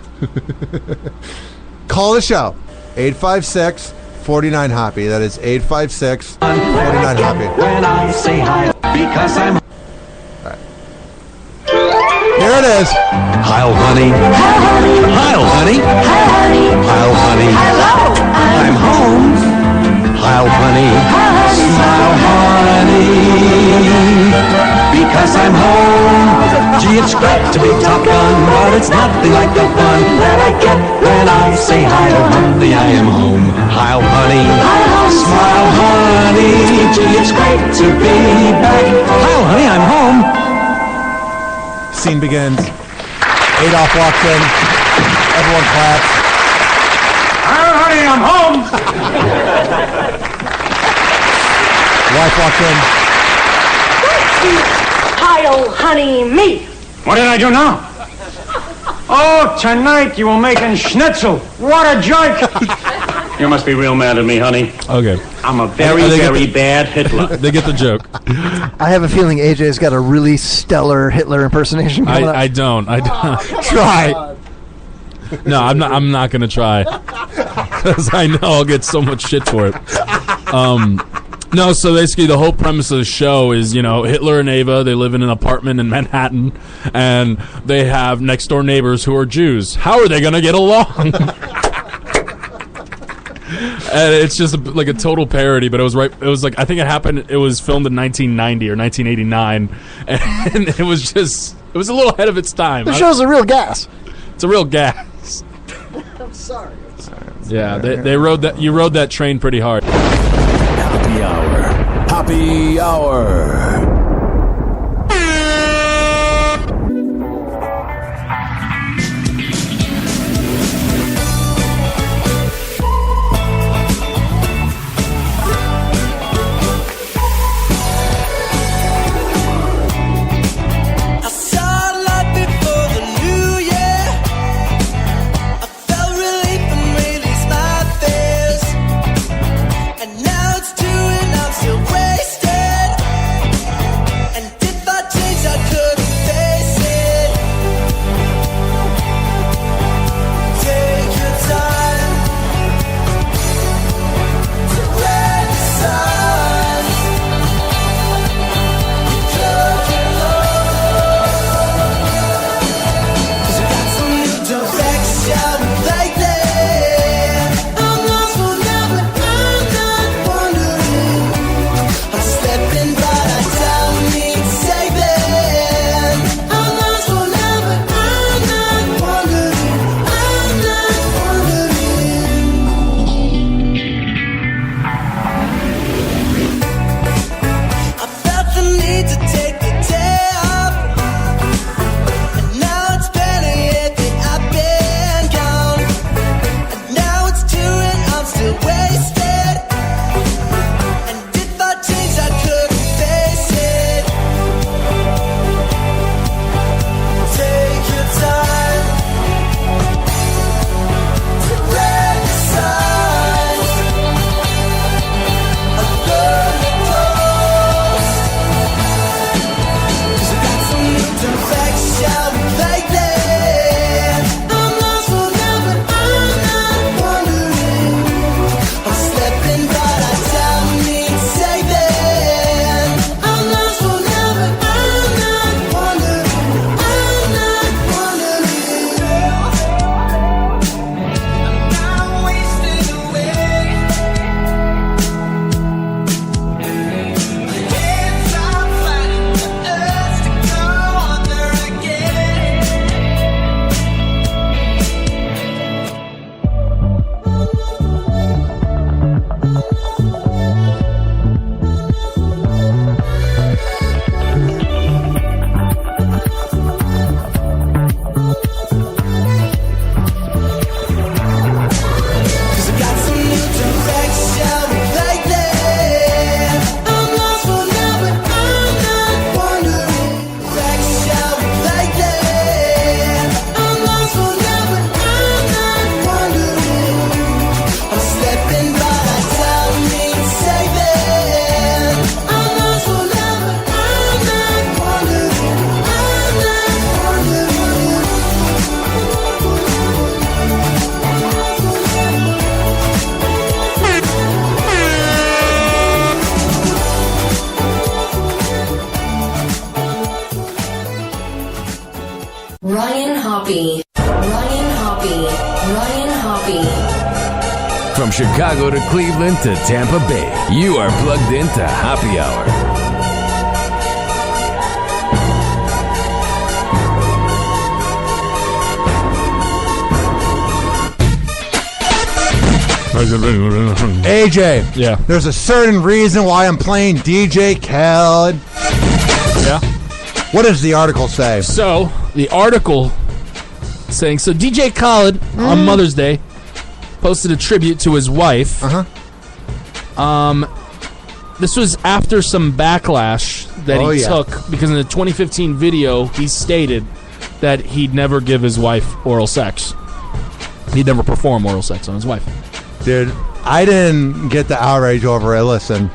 Call the show. 856-49-HOPPY. That is 856-49-HOPPY. When I say hi, because I'm. Right. Here it is. Heil, honey. Heil, honey. Heil, honey. Hello. I'm home. Heil, honey. Smile, honey. Because I'm home. Gee, it's great to be Top Gun, but it's nothing like the fun that I get when I say hi to honey. I am home. Heil, honey. Smile, honey. Gee, it's great to be back. Heil, honey, I'm home. Scene begins. Adolf walks in. Everyone claps. Heil, honey, I'm home. Wife walks in. Heil, honey, me. What did I do now? Oh, tonight you were making schnitzel. What a joke. You must be real mad at me, honey. Okay. I'm a very bad Hitler. They get the joke. I have a feeling AJ's got a really stellar Hitler impersonation coming up. I don't. Try. No, I'm not going to try. Because I know I'll get so much shit for it. No, so basically the whole premise of the show is, Hitler and Ava, they live in an apartment in Manhattan, and they have next-door neighbors who are Jews. How are they going to get along? And it's just like a total parody, but it was like, I think it was filmed in 1990 or 1989, and it was a little ahead of its time. The show's a real gas. It's a real gas. I'm sorry. Yeah, they rode that. You rode that train pretty hard. Happy Hour. Happy Hour. Ryan Hoppe. From Chicago to Cleveland to Tampa Bay, you are plugged into Happy Hour. AJ, yeah. There's a certain reason why I'm playing DJ Khaled. Yeah. What does the article say? So, the article saying, so DJ Khaled on Mother's Day posted a tribute to his wife. This was after some backlash that he took because in the 2015 video he stated that he'd never give his wife oral sex. He'd never perform oral sex on his wife. Dude, I didn't get the outrage over it. Listen,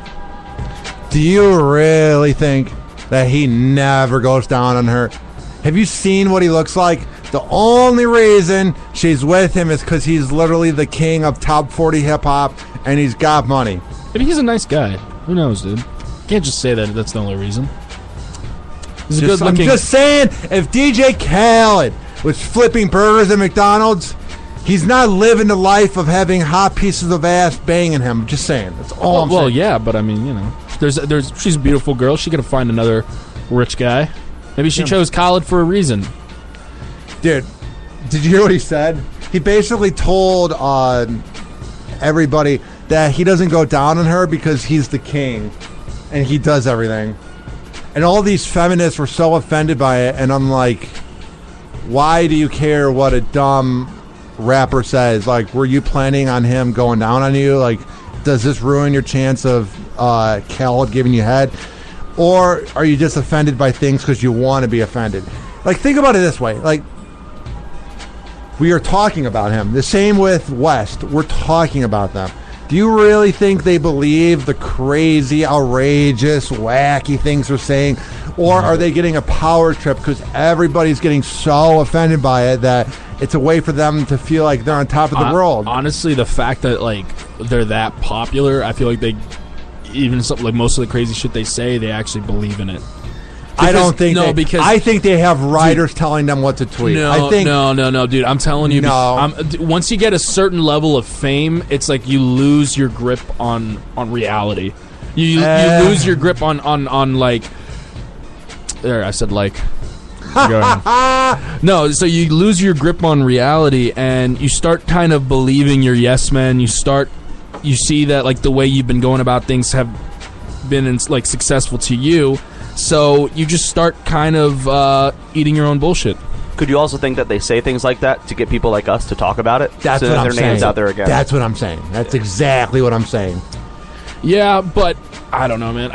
do you really think that he never goes down on her? Have you seen what he looks like? The only reason she's with him is because he's literally the king of top 40 hip-hop, and he's got money. Maybe he's a nice guy. Who knows, dude? Can't just say that that's the only reason. He's a good-looking... I'm just saying, if DJ Khaled was flipping burgers at McDonald's, he's not living the life of having hot pieces of ass banging him. Just saying. That's all I'm saying. Well, yeah, but I mean, you know, she's a beautiful girl. She could have find another rich guy. Maybe she chose Khaled for a reason. Dude, did you hear what he said? He basically told everybody that he doesn't go down on her because he's the king and he does everything. And all these feminists were so offended by it, and I'm like, why do you care what a dumb rapper says? Like, were you planning on him going down on you? Like, does this ruin your chance of Khaled giving you head? Or are you just offended by things because you want to be offended? Like, think about it this way. Like, we are talking about him. The same with West. We're talking about them. Do you really think they believe the crazy, outrageous, wacky things they're saying? Or are they getting a power trip because everybody's getting so offended by it that it's a way for them to feel like they're on top of the world? Honestly, the fact that, like, they're that popular, I feel like they, even something like most of the crazy shit they say, they actually believe in it. I don't think I think they have writers telling them what to tweet. No, dude. I'm telling you. No. Once you get a certain level of fame, it's like you lose your grip on reality. You lose your grip on like. There, I said like. Go ahead. No, so you lose your grip on reality, and you start kind of believing you're yes men. You see that like the way you've been going about things have been like successful to you. So you just start kind of eating your own bullshit. Could you also think that they say things like that to get people like us to talk about it? That's so what I'm their saying. names out there again. That's what I'm saying. That's exactly what I'm saying. Yeah, but I don't know, man.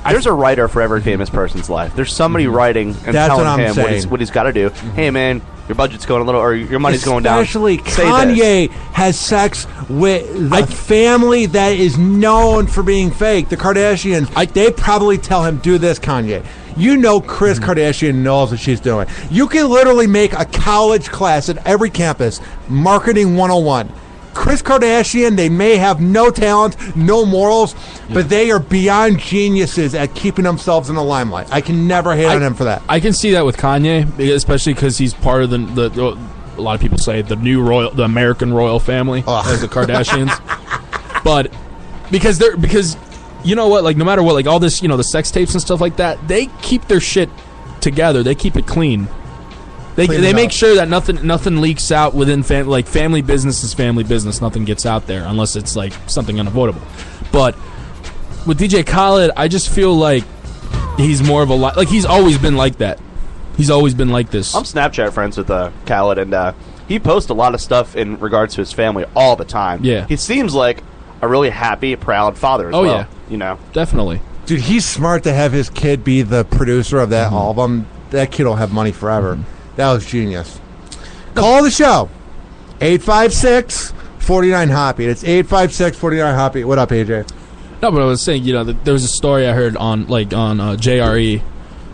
There's a writer for every famous person's life. There's somebody writing and telling him what he's got to do. Hey, man, your budget's going a little, or your money's going down. Especially Kanye has sex with a family that is known for being fake. The Kardashians, they probably tell him, do this, Kanye. You know Kris Kardashian knows what she's doing. You can literally make a college class at every campus, Marketing 101. Kris Kardashian, they may have no talent, no morals, but they are beyond geniuses at keeping themselves in the limelight. I can never hate on him for that. I can see that with Kanye, especially because he's part of the a lot of people say the American royal family, as the Kardashians. But because you know what, like no matter what, like all this, the sex tapes and stuff like that, they keep their shit together. They keep it clean. They make sure that nothing leaks out within family business is family business. Nothing gets out there unless it's like something unavoidable. But with DJ Khaled, I just feel like he's more of a he's always been like that. He's always been like this. I'm Snapchat friends with Khaled, and he posts a lot of stuff in regards to his family all the time. Yeah, he seems like a really happy, proud father as well. Yeah, definitely. Dude, he's smart to have his kid be the producer of that album. That kid will have money forever. That was genius. Call the show. 856-49-HOPPY. It's 856-49-HOPPY. What up, AJ? No, but I was saying, there was a story I heard on JRE,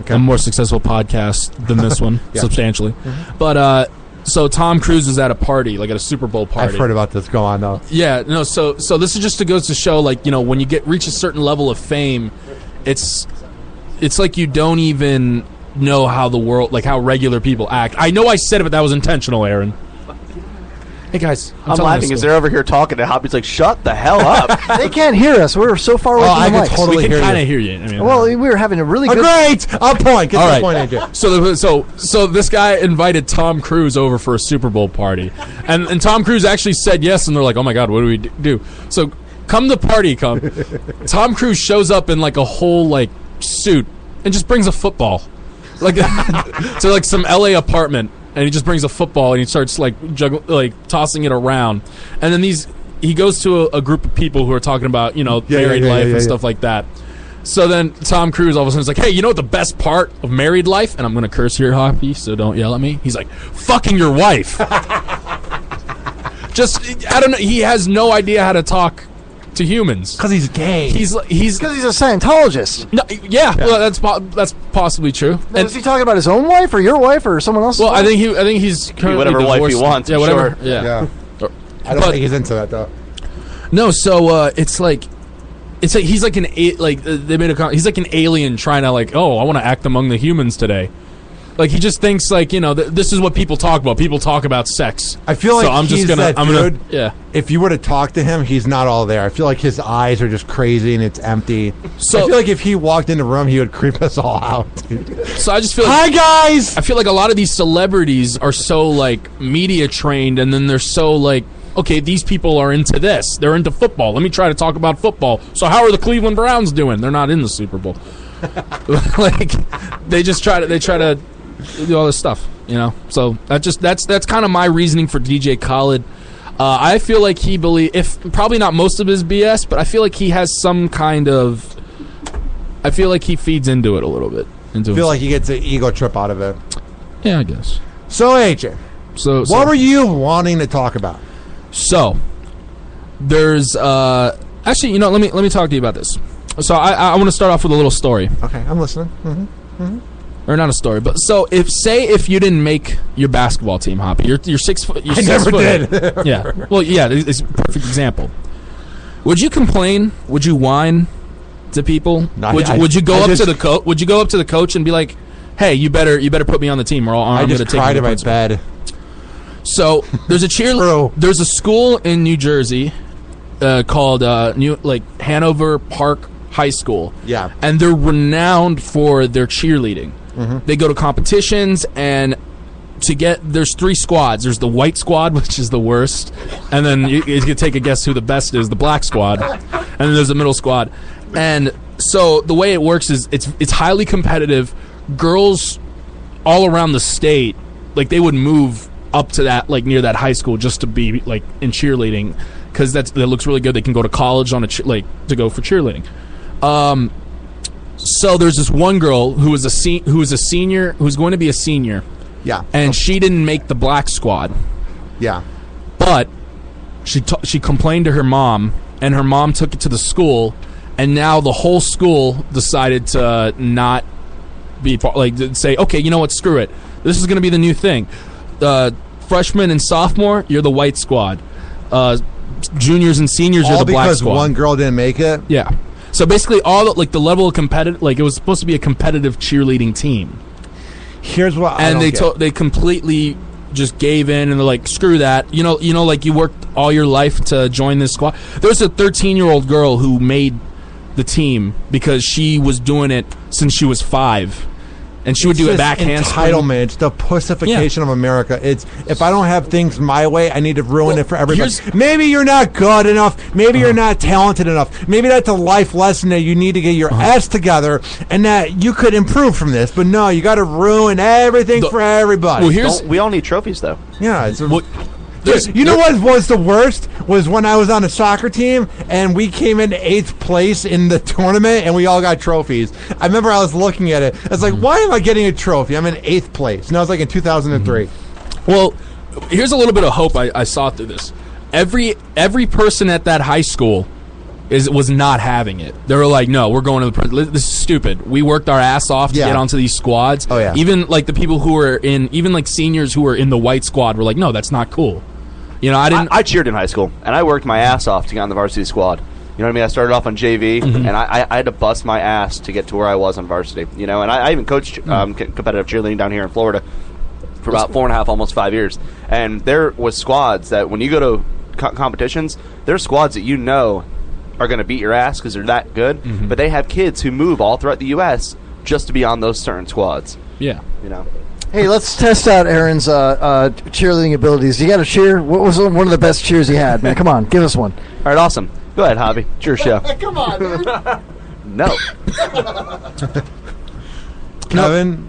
a more successful podcast than this one, substantially. Mm-hmm. But, so Tom Cruise is at a party, like at a Super Bowl party. I've heard about this. Go on, though. Yeah, no, so this is just to go to show, when you reach a certain level of fame, it's like you don't even know how the world, how regular people act. I know I said it, but that was intentional, Aaron. Hey guys, I'm laughing because they're over here talking to Hoppe's like, shut the hell up. They can't hear us. We're so far away from the mics. Totally we can hear kind you. of hear you. I mean, Well, we were having a really good... Great! A point. Get all the right. point, AJ. So this guy invited Tom Cruise over for a Super Bowl party, and Tom Cruise actually said yes, and they're like, oh my god, what do we do? So come the party, Tom Cruise shows up in like a whole like suit and just brings a football, like to like some LA apartment. And he just brings a football and he starts like tossing it around, and then he goes to a group of people who are talking about married life and stuff like that. So then Tom Cruise all of a sudden is like, hey, you know what the best part of married life? And I'm gonna curse here, Hoppe, so don't yell at me. He's like, fucking your wife. Just I don't know. He has no idea how to talk to humans because he's gay. He's because he's a Scientologist. No, yeah. Well, that's possibly true. And is he talking about his own wife or your wife or someone else's? Well, wife? I think he's currently whatever divorced. wife he wants. Yeah, whatever. Sure. Yeah. I don't think he's into that though. No, so it's like he's like they made a he's like an alien trying to like, oh, I want to act among the humans today. Like he just thinks like this is what people talk about. People talk about sex. I feel like so I'm he's just gonna, that I'm dude. gonna, yeah. If you were to talk to him, he's not all there. I feel like his eyes are just crazy and it's empty. So I feel like if he walked in the room, he would creep us all out. So I just feel Hi like, guys. I feel like a lot of these celebrities are so like media trained, and then they're so like, okay, these people are into this. They're into football. Let me try to talk about football. So how are the Cleveland Browns doing? They're not in the Super Bowl. Like they try to do all this stuff, So that's kind of my reasoning for DJ Khaled. I feel like he probably not most of his BS, but I feel like he has some kind of. I feel like he feeds into it a little bit. I feel like he gets an ego trip out of it. Yeah, I guess. So AJ, what were you wanting to talk about? So there's actually, let me talk to you about this. So I want to start off with a little story. Okay, I'm listening. Mm-hmm. Or not a story, but so if you didn't make your basketball team, Hoppe, you're 6 foot. I never did. Yeah. Well, yeah, it's a perfect example. Would you complain? Would you whine to people? No, would you go up to the coach? Would you go up to the coach and be like, "Hey, you better put me on the team, or I'm going to take." I just cried in my bed. So there's there's a school in New Jersey called Hanover Park High School. Yeah, and they're renowned for their cheerleading. Mm-hmm. They go to competitions, and there's 3 squads. There's the white squad, which is the worst, and then you can take a guess who the best is, the black squad, and then there's the middle squad. And so the way it works is it's highly competitive. Girls all around the state, like they would move up to that, like near that high school, just to be like in cheerleading, because that looks really good. They can go to college on to go for cheerleading. So there's this one girl who was a senior, who's going to be a senior. Yeah. And she didn't make the black squad. Yeah. But she complained to her mom, and her mom took it to the school, and now the whole school decided to not be say, okay, you know what, screw it. This is going to be the new thing. Freshman and sophomore, you're the white squad. Juniors and seniors, you're the black squad. All because one girl didn't make it? Yeah. So basically, all the level of competitive, it was supposed to be a competitive cheerleading team. Here's what, and they completely just gave in, and they're like, screw that. Like you worked all your life to join this squad. There's a 13-year-old girl who made the team because she was doing it since she was 5. And she would do a back handspring. Entitlement. It's the pussification of America. It's, if I don't have things my way, I need to ruin it for everybody. Maybe you're not good enough. Maybe you're not talented enough. Maybe that's a life lesson that you need to get your ass together, and that you could improve from this. But no, you got to ruin everything for everybody. Well, we all need trophies, though. Yeah. You know what was the worst? Was when I was on a soccer team and we came in 8th place in the tournament and we all got trophies. I remember I was looking at it. I was like, why am I getting a trophy? I'm in 8th place. And that was like in 2003. Well, here's a little bit of hope I saw through this. Every person at that high school was not having it. They were like, no, we're going to the this is stupid. We worked our ass off to get onto these squads. Oh, yeah. Even like the people who were even like seniors who were in the white squad were like, no, that's not cool. I cheered in high school, and I worked my ass off to get on the varsity squad. You know what I mean? I started off on JV, and I had to bust my ass to get to where I was on varsity. And I even coached competitive cheerleading down here in Florida. for about 4.5, almost 5 years. And there was squads that when you go to competitions, there's squads that you know are going to beat your ass because they're that good, but they have kids who move all throughout the U.S. just to be on those certain squads. Yeah. You know. Hey, let's test out Aaron's cheerleading abilities. You got to cheer? What was one of the best cheers you had, man? Come on, give us one. All right, awesome. Go ahead, Hoppe. It's your show. Come on, dude. No. Kevin.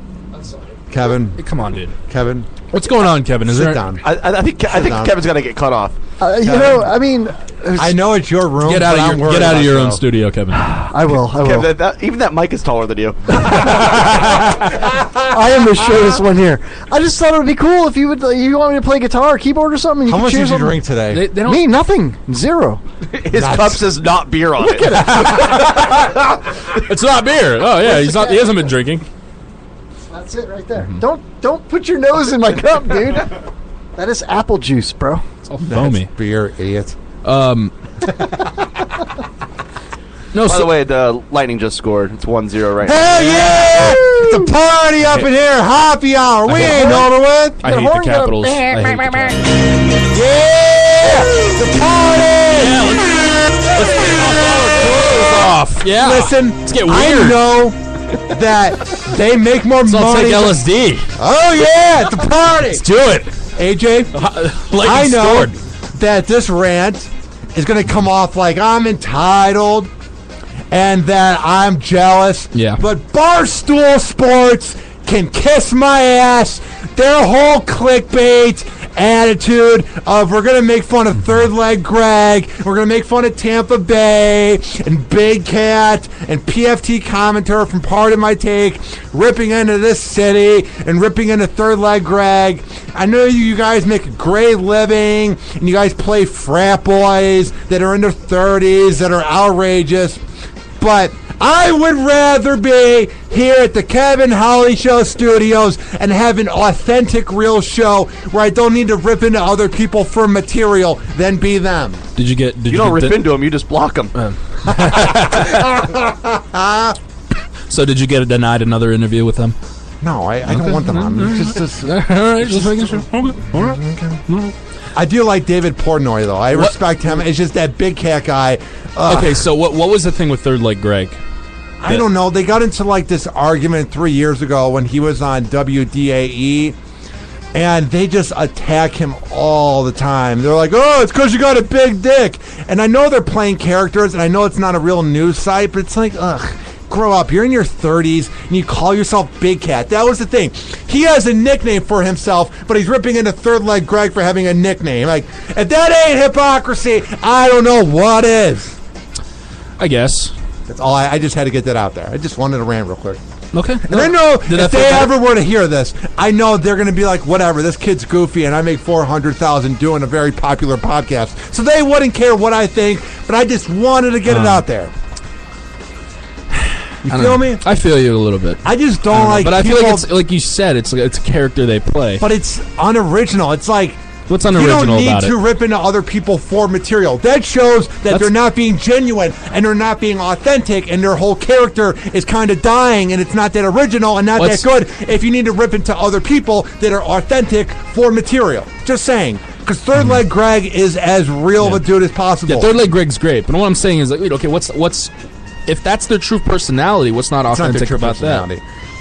Come on, dude. Kevin. What's going on, Kevin? Sit down. I think Kevin's got to get cut off. You know, I mean, I know it's your room. Get out of your own studio, Kevin. I will. Kevin, even that mic is taller than you. I am the shortest one here. I just thought it would be cool if you would. You want me to play guitar, keyboard, or something? How much did you drink today? They don't. Me, nothing. Zero. His cup says not beer on it. It's not beer. Oh yeah, he hasn't been drinking. That's it right there. Don't put your nose in my cup, dude. That is apple juice, bro. It's all foamy. That's beer, idiot. No. By the way, the Lightning just scored. It's 1-0 right now. Hell yeah! It's a party up in here. Happy hour. We ain't over with. I hate the Capitals. Yeah! It's a party. Let's get our clothes off. Yeah. Listen, let's get weird. I know that they make more money. I'll take LSD. Oh yeah, it's a party. Let's do it. AJ, I know that this rant is going to come off like I'm entitled and that I'm jealous. Yeah. But Barstool Sports can kiss my ass. Their whole clickbait attitude of we're going to make fun of Third Leg Greg, we're going to make fun of Tampa Bay and Big Cat and PFT commentator from Pardon My Take ripping into this city and ripping into Third Leg Greg. I know you guys make a great living and you guys play frat boys that are in their 30s that are outrageous, but I would rather be here at the Kevin Holly Show studios and have an authentic, real show where I don't need to rip into other people for material than be them. You don't rip into them, you just block them. So did you get denied another interview with them? No, I don't want them on. Just making sure. Okay. I do like David Portnoy, though. I respect him. It's just that Big Cat guy. Okay, so what was the thing with Third Leg Greg? I don't know. They got into like this argument 3 years ago when he was on WDAE, and they just attack him all the time. They're like, oh, it's because you got a big dick. And I know they're playing characters, and I know it's not a real news site, but it's like, ugh. Grow up. You're in your 30s, and you call yourself Big Cat. That was the thing. He has a nickname for himself, but he's ripping into Third Leg Greg for having a nickname. Like, if that ain't hypocrisy, I don't know what is. I guess. That's all. I just had to get that out there. I just wanted to rant real quick. Okay. And I know if they ever were to hear this, I know they're going to be like, whatever, this kid's goofy, and I make $400,000 doing a very popular podcast. So they wouldn't care what I think, but I just wanted to get it out there. You feel me? I feel you a little bit. I just don't like. But I feel like it's like you said. It's a character they play. But it's unoriginal. It's like what's unoriginal about it? You don't need to rip into other people for material. That shows that they're not being genuine and they're not being authentic, and their whole character is kind of dying, and it's not that original and not that good. If you need to rip into other people that are authentic for material, just saying. Because Third Leg Greg is as real of a dude as possible. Yeah, Third Leg Greg's great. But what I'm saying is like, wait, okay, what's if that's their true personality, what's not authentic about that?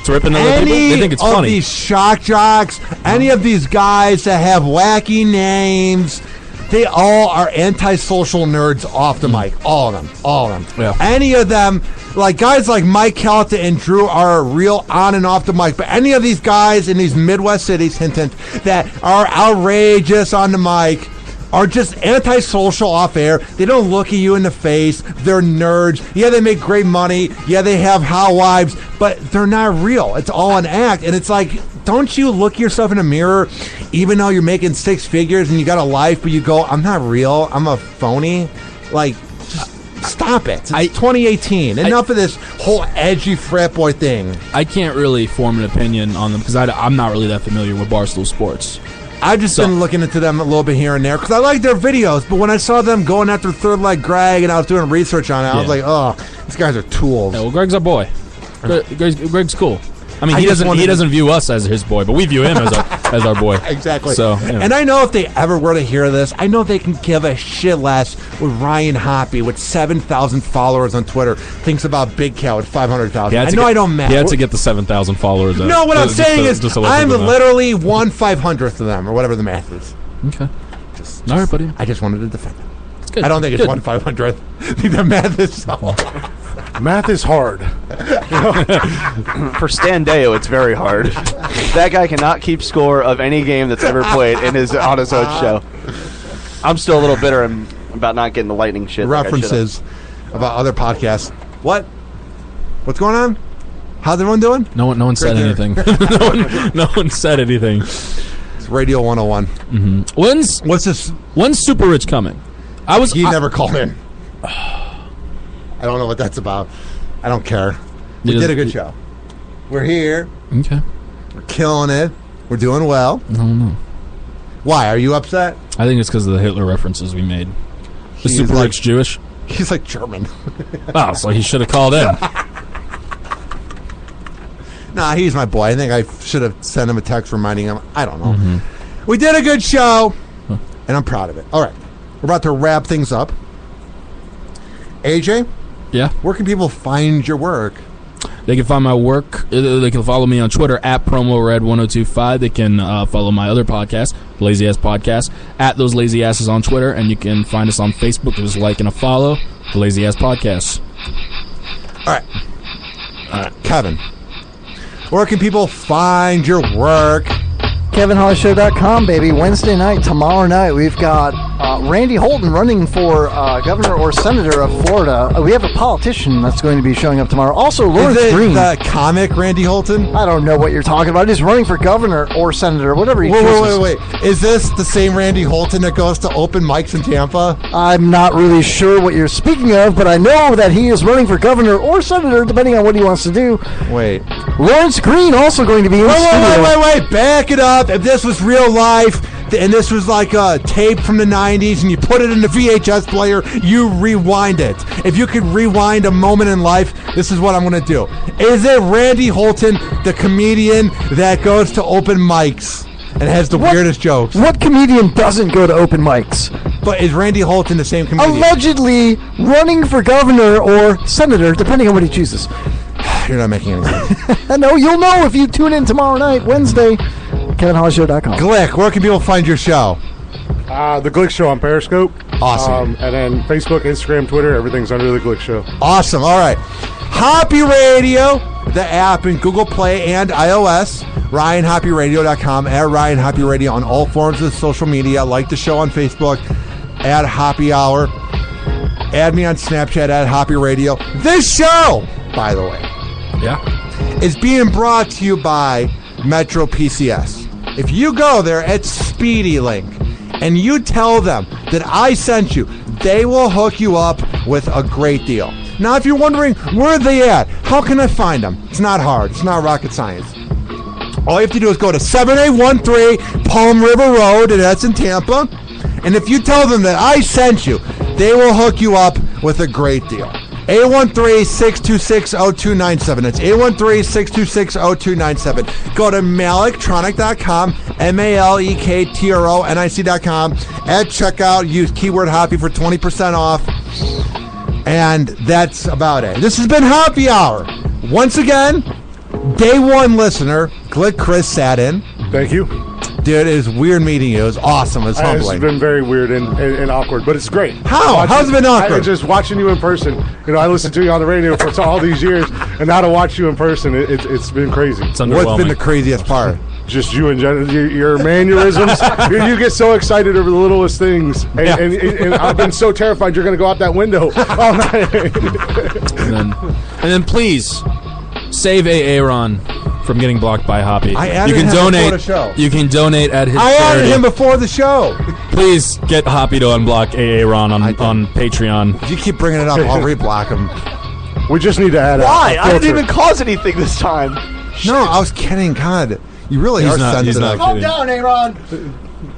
To rip into other people? They think it's funny. Any of these shock jocks, any of these guys that have wacky names, they all are antisocial nerds off the mic. All of them. Yeah. Any of them, like guys like Mike Calta and Drew are real on and off the mic. But any of these guys in these Midwest cities, hint, that are outrageous on the mic, are just antisocial off air. They don't look at you in the face. They're nerds. Yeah, they make great money. Yeah, they have housewives, but they're not real. It's all an act. And it's like, don't you look yourself in the mirror, even though you're making six figures and you got a life, but you go, I'm not real. I'm a phony. Like, just stop it. It's 2018. Enough of this whole edgy frat boy thing. I can't really form an opinion on them because I'm not really that familiar with Barstool Sports. I've just been looking into them a little bit here and there because I like their videos. But when I saw them going after Third Leg Greg and I was doing research on it, I was like, oh, these guys are tools. Yeah, well, Greg's our boy. Greg's cool. I mean, he doesn't view us as his boy, but we view him as our boy. Exactly. So, And I know if they ever were to hear this, I know they can give a shit less with Ryan Hoppe with 7,000 followers on Twitter thinks about Big Cat with 500,000. I know I don't matter. He had to get the 7,000 followers. No, what I'm saying is I'm literally 1/500th of them, or whatever the math is. Okay. All right, buddy. I just wanted to defend them. It's good. I don't think it's 1/500th. I think the math is so. Math is hard. For Stan Deo, it's very hard. That guy cannot keep score of any game that's ever played on his own show. I'm still a little bitter about not getting the lightning shit. References about other podcasts. What? What's going on? How's everyone doing? No one said anything. no one said anything. It's Radio 101. Mm-hmm. What's this? When's Super Rich coming? He never called in. I don't know what that's about. I don't care. We did a good show. We're here. Okay. We're killing it. We're doing well. I don't know. Why? Are you upset? I think it's because of the Hitler references we made. The Super Rich Jewish? He's like German. Oh, so he should have called in. Nah, he's my boy. I think I should have sent him a text reminding him. I don't know. Mm-hmm. We did a good show, and I'm proud of it. All right. We're about to wrap things up. AJ? Yeah? Where can people find your work? They can find my work. They can follow me on Twitter at PromoRed1025. They can follow my other podcast, Lazy Ass Podcast, at Those Lazy Asses on Twitter. And you can find us on Facebook. Just like and a follow, the Lazy Ass Podcast. All right. Kevin, where can people find your work? KevinHollishow.com, baby. Wednesday night, tomorrow night, we've got Randy Holton running for governor or senator of Florida. We have a politician that's going to be showing up tomorrow. Also, Lawrence Green. The comic Randy Holton? I don't know what you're talking about. He's running for governor or senator, whatever he chooses. Wait. Is this the same Randy Holton that goes to open mics in Tampa? I'm not really sure what you're speaking of, but I know that he is running for governor or senator, depending on what he wants to do. Wait. Lawrence Green also going to be in the studio. Wait. Back it up. If this was real life and this was like a tape from the 90s and you put it in the VHS player, you rewind it. If you could rewind a moment in life, this is what I'm going to do. Is it Randy Holton, the comedian that goes to open mics and has the weirdest jokes? What comedian doesn't go to open mics? But is Randy Holton the same comedian? Allegedly running for governor or senator, depending on what he chooses. You're not making any sense. No, you'll know if you tune in tomorrow night, Wednesday, KevinHollishow.com. Glick, where can people find your show? The Glick Show on Periscope. Awesome. And then Facebook, Instagram, Twitter, everything's under the Glick Show. Awesome. All right. Hoppe Radio, the app in Google Play and iOS. RyanHoppeRadio.com, at Ryan Hoppe Radio on all forms of social media. Like the show on Facebook, at Hoppe Hour. Add me on Snapchat, at Hoppe Radio. This show, by the way, is being brought to you by Metro PCS. If you go there at Speedy Link and you tell them that I sent you, they will hook you up with a great deal. Now, if you're wondering where they at, how can I find them? It's not hard. It's not rocket science. All you have to do is go to 7813 Palm River Road, and that's in Tampa. And if you tell them that I sent you, they will hook you up with a great deal. 813-626-0297. That's 813-626-0297. Go to malectronic.com, MALEKTRONIC.com. At checkout, use keyword Hoppe for 20% off. And that's about it. This has been Hoppe Hour. Once again, day one listener, Glick Chris sat in. Thank you. Dude, it was weird meeting you. It was awesome. It was humbling. It's been very weird and awkward, but it's great. How? How's it been awkward? Just watching you in person. You know, I listened to you on the radio for all these years, and now to watch you in person, it's been crazy. It's underwhelming. What's been the craziest part? Just you and your mannerisms. you get so excited over the littlest things, and I've been so terrified you're going to go out that window all night. and then please save Aaron from getting blocked by Hoppe. I added him before the show. You can donate at his charity. charity. Added him before the show. Please get Hoppe to unblock Aaron on Patreon. If you keep bringing it up, I'll reblock him. We just need to add. Why? I didn't even cause anything this time. No, I was kidding. God, you really are sensitive. Calm down, Aaron.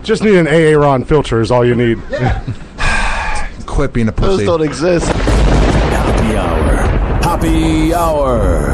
Just need an Aaron filter is all you need. Yeah. Quit being a pussy. Those don't exist. Hoppe Hour. Hoppe Hour.